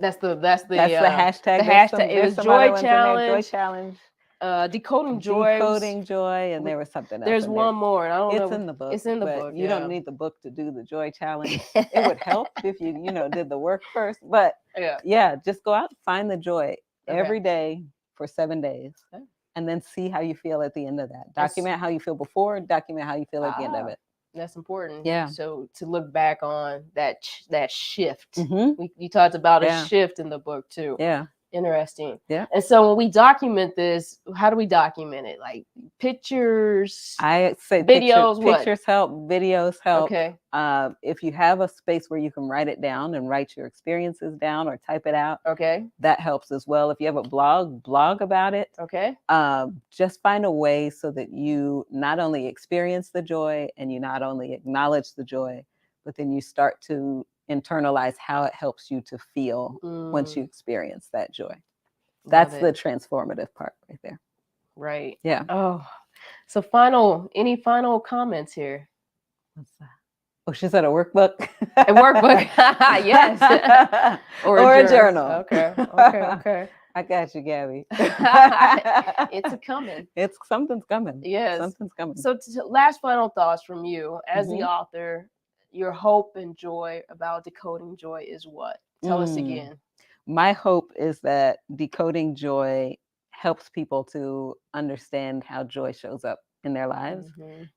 That's the hashtag. The hashtag. It was Joy Challenge. Joy Challenge. Decoding Joy. Decoding Joy, and there was something else. There's one more. I don't know. It's in the book. It's in the book. You don't need the book to do the Joy Challenge. It would help if you did the work first. But just go out and find the joy every day for 7 days. Okay. And then see how you feel at the end of that. Document how you feel before, document how you feel at the end of it. That's important. Yeah. So to look back on that shift, you talked about a shift in the book too. Yeah. Interesting. Yeah. And so when we document this, how do we document it? Like pictures? I say videos. Pictures help. Videos help. Okay. If you have a space where you can write it down and write your experiences down or type it out. Okay. That helps as well. If you have a blog about it. Okay. Just find a way so that you not only experience the joy and you not only acknowledge the joy, but then you start to internalize how it helps you to feel once you experience that joy. That's the transformative part right there. Right. Yeah. Oh, so any final comments here? What's that? Oh, she said a workbook. A workbook. Yes. or a journal. Okay. I got you, Gabby. It's coming. Something's coming. Yes. Something's coming. So last final thoughts from you as the author. Your hope and joy about Decoding Joy is what? Tell us again. My hope is that Decoding Joy helps people to understand how joy shows up in their lives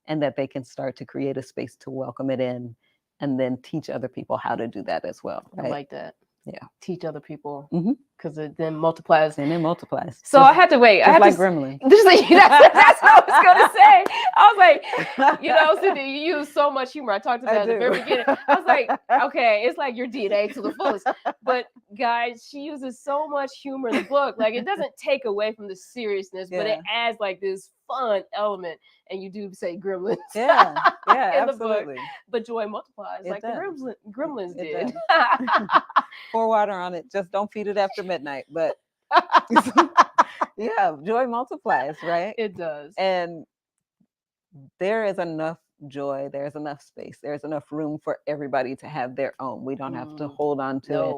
and that they can start to create a space to welcome it in and then teach other people how to do that as well. Right? I like that. Yeah. Teach other people because it then multiplies. And it multiplies. So I had to wait. Just like Gremlin. That's what I was going to say. I was like, Cindy, you use so much humor. I talked about it at the very beginning. I was like, okay, it's like your DNA to the fullest. But guys, she uses so much humor in the book. Like it doesn't take away from the seriousness, but it adds like this fun element. And you do say gremlins. Yeah, in absolutely. The book. But joy multiplies like the gremlins did. Pour water on it. Just don't feed it after midnight. But joy multiplies, right? It does. And there is enough joy. There's enough space. There's enough room for everybody to have their own. We don't have to hold on to it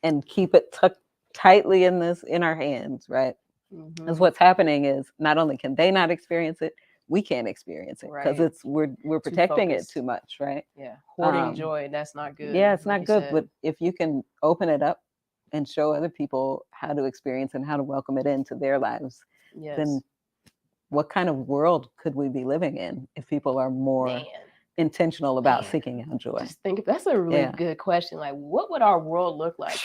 and keep it tucked tightly in our hands, right? Mhm. Because what's happening is not only can they not experience it, we can't experience it because Right. we're protecting it focused. too much, right? Yeah. Hoarding Um, joy, that's not good. Yeah, it's like not you good. said. But if you can open it up and show other people how to experience and how to welcome it into their lives, Yes. then what kind of world could we be living in if people are more Man. intentional about Man. seeking out joy? Just think that's a really Yeah. good question. Like, what would our world look like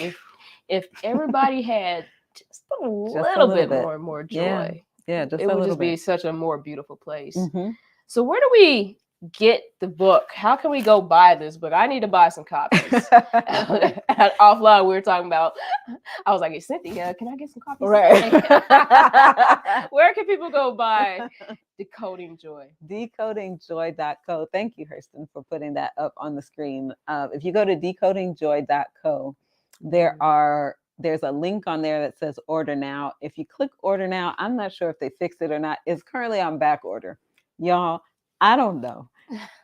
if everybody had just a little bit more joy? Yeah, just it a would little just be bit. such a more beautiful place. Mhm. So where do we get the book? How can we go buy this book? I need to buy some copies. Offline, we were talking about. I was like, "Hey, Cynthia, can I get some copies?" Right. Where can people go buy Decoding Joy? Decodingjoy.co. Thank you, Hurston, for putting that up on the screen. If you go to decodingjoy.co, there's a link on there that says order now. If you click order now, I'm not sure if they fixed it or not. It's currently on back order. Y'all, I don't know.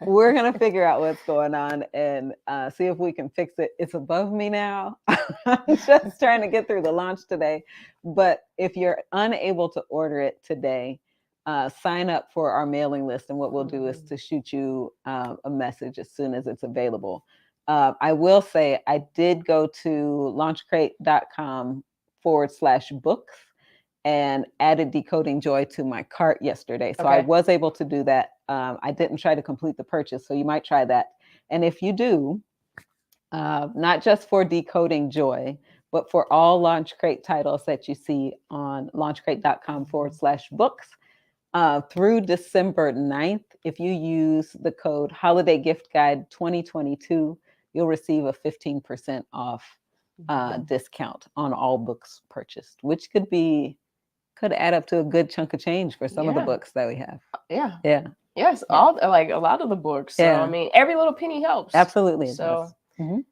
We're going to figure out what's going on and see if we can fix it. It's above me now. I'm just trying to get through the launch today. But if you're unable to order it today, sign up for our mailing list. And what we'll do is to shoot you a message as soon as it's available. I will say I did go to launchcrate.com/books and added Decoding Joy to my cart yesterday. So I was able to do that. I didn't try to complete the purchase. So you might try that. And if you do, not just for Decoding Joy, but for all LaunchCrate titles that you see on launchcrate.com/books, through December 9th, if you use the code Holiday Gift Guide 2022, you'll receive a 15% off discount on all books purchased, which could add up to a good chunk of change for some of the books that we have. Yeah. Yes, all like a lot of the books. So I mean, every little penny helps. Absolutely. So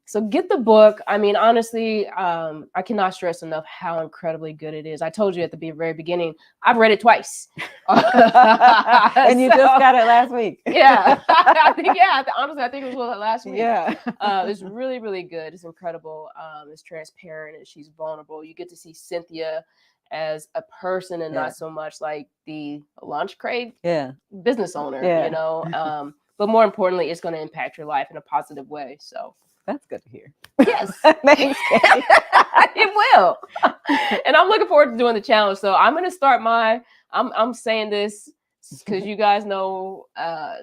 so get the book. I mean, honestly, I cannot stress enough how incredibly good it is. I told you at the very beginning, I've read it twice. And you just got it last week. Yeah. Honestly, I think it was last week. Yeah. It's really, really good. It's incredible. It's transparent and she's vulnerable. You get to see Cynthia as a person and not so much like the LaunchCrate business owner, you know. But more importantly, it's going to impact your life in a positive way. So that's good to hear. Yes. Thanks, Kay. It will. And I'm looking forward to doing the challenge. So I'm going to start I'm saying this because you guys know,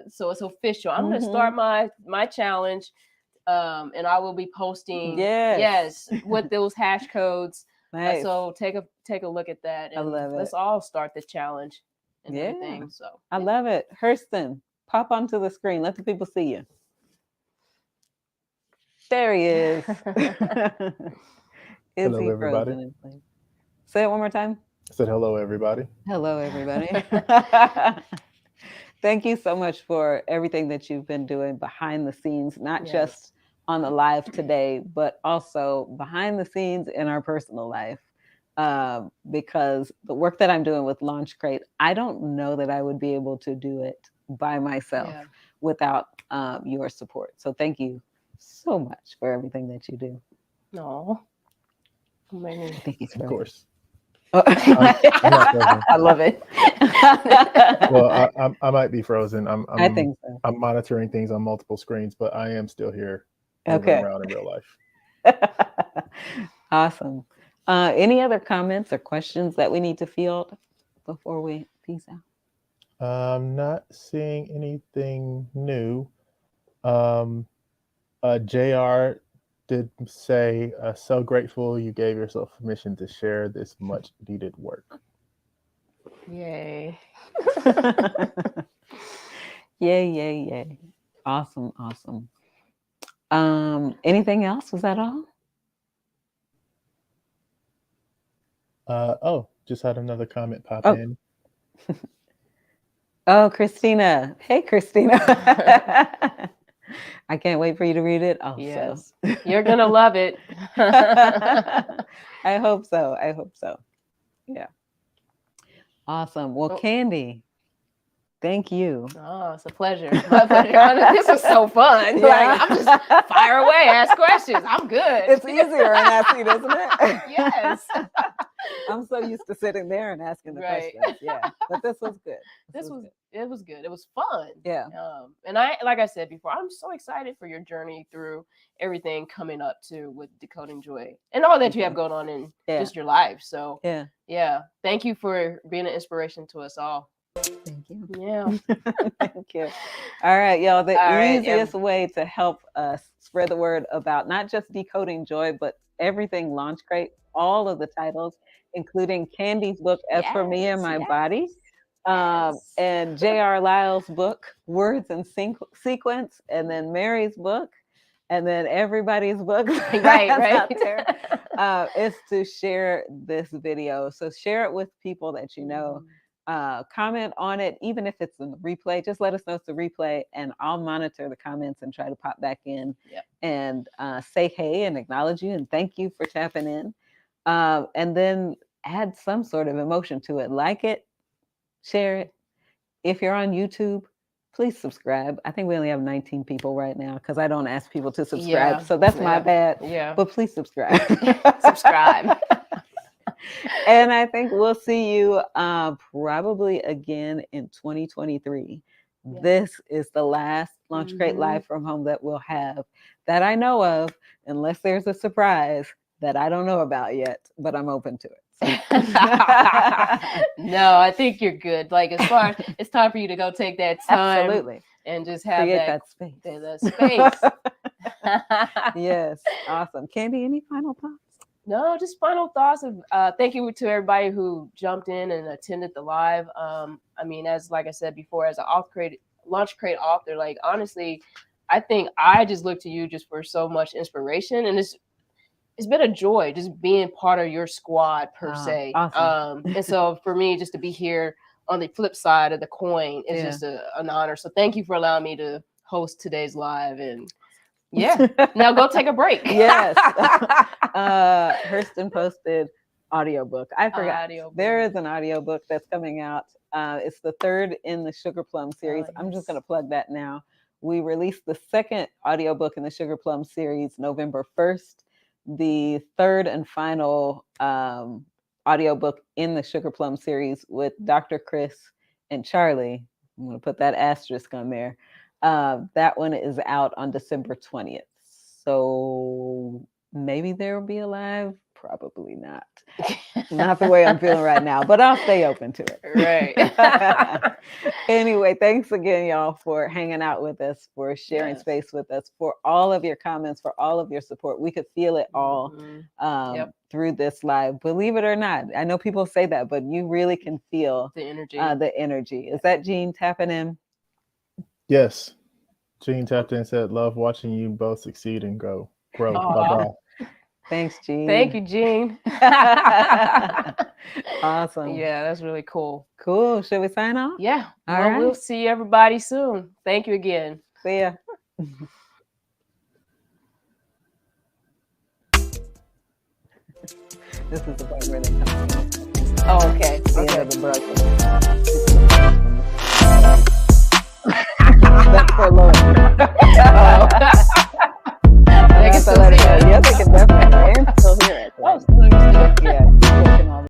so it's official. I'm going to start my challenge. And I will be posting with those hash codes. Nice. So take a look at that. And I love it. Let's all start the challenge and everything. So I love it. Hurston, pop onto the screen. Let the people see you. There he is. Hello, everybody. Say it one more time. I said hello, everybody. Hello, everybody. Thank you so much for everything that you've been doing behind the scenes, not just on the live today, but also behind the scenes in our personal life. Because the work that I'm doing with LaunchCrate, I don't know that I would be able to do it by myself without your support. So thank you so much for everything that you do. No. Of course. I love it. Well, I might be frozen. I think so. I'm monitoring things on multiple screens, but I am still here moving around in real life. Awesome. Any other comments or questions that we need to field before we peace out? I'm not seeing anything new. JR did say, so grateful you gave yourself permission to share this much needed work. Yay. Yay. Awesome. Anything else? Was that all? Just had another comment pop in. Oh, Christina. Hey, Christina. I can't wait for you to read it. Oh, yes. You're going to love it. I hope so. Yeah. Awesome. Well, Candy, Thank you. Oh, it's a pleasure. My pleasure. This was so fun. Like, I'm just fire away, ask questions. I'm good. It's easier in that seat, isn't it? Yes. I'm so used to sitting there and asking the Right. questions. Yeah, but this was good. It was good. It was fun. Yeah. And like I said before, I'm so excited for your journey through everything coming up to with Decoding Joy and all that you have going on in just your life. So yeah. Thank you for being an inspiration to us all. Thank you. Yeah. Thank you. All right, y'all. The easiest way to help us spread the word about not just Decoding Joy, but everything LaunchCrate, all of the titles, including Candy's book, As for Me and My Body, and J.R. Lyle's book, Words and Sequence, and then Mary's book, and then everybody's book out there, is to share this video. So share it with people that you know. Comment on it, even if it's in the replay. Just let us know it's a replay, and I'll monitor the comments and try to pop back in and say hey and acknowledge you and thank you for tapping in. And then add some sort of emotion to it. Like it, share it. If you're on YouTube, please subscribe. I think we only have 19 people right now because I don't ask people to subscribe. So that's my bad. Yeah. But please subscribe. Subscribe. And I think we'll see you probably again in 2023. Yeah. This is the last LaunchCrate Live from Home that we'll have that I know of, unless there's a surprise that I don't know about yet, but I'm open to it. So. No, I think you're good. Like, as far as it's time for you to go take that time. Absolutely. And just have that space. The space. Yes. Awesome. Candy, any final thoughts? No, just final thoughts of thank you to everybody who jumped in and attended the live. I mean, like I said before, as an LaunchCrate author, like, honestly, I think I just look to you just for so much inspiration, and it's been a joy just being part of your squad per se. Awesome. And so for me, just to be here on the flip side of the coin is just an honor. So thank you for allowing me to host today's live. And now go take a break. Yes. Hurston posted audiobook. I forgot. There is an audiobook that's coming out. It's the third in the Sugar Plum series. Yes. I'm just going to plug that now. We released the second audiobook in the Sugar Plum series November 1st. The third and final audiobook in the Sugar Plum series with Dr. Chris and Charlie. I'm going to put that asterisk on there. That one is out on December 20th. So maybe there will be a live. Probably not. Not the way I'm feeling right now, but I'll stay open to it. Right. Anyway, thanks again, y'all, for hanging out with us, for sharing space with us, for all of your comments, for all of your support. We could feel it all through this live. Believe it or not, I know people say that, but you really can feel the energy. Is that Jean tapping in? Yes. Jean tapped in and said, love watching you both succeed and grow. Bye-bye. Thanks, Jean. Thank you, Jean. Awesome. Yeah, that's really cool. Cool. Should we sign off? Yeah. All right. We'll see everybody soon. Thank you again. See ya. This is the part where they come. Oh, okay. That's for Laura.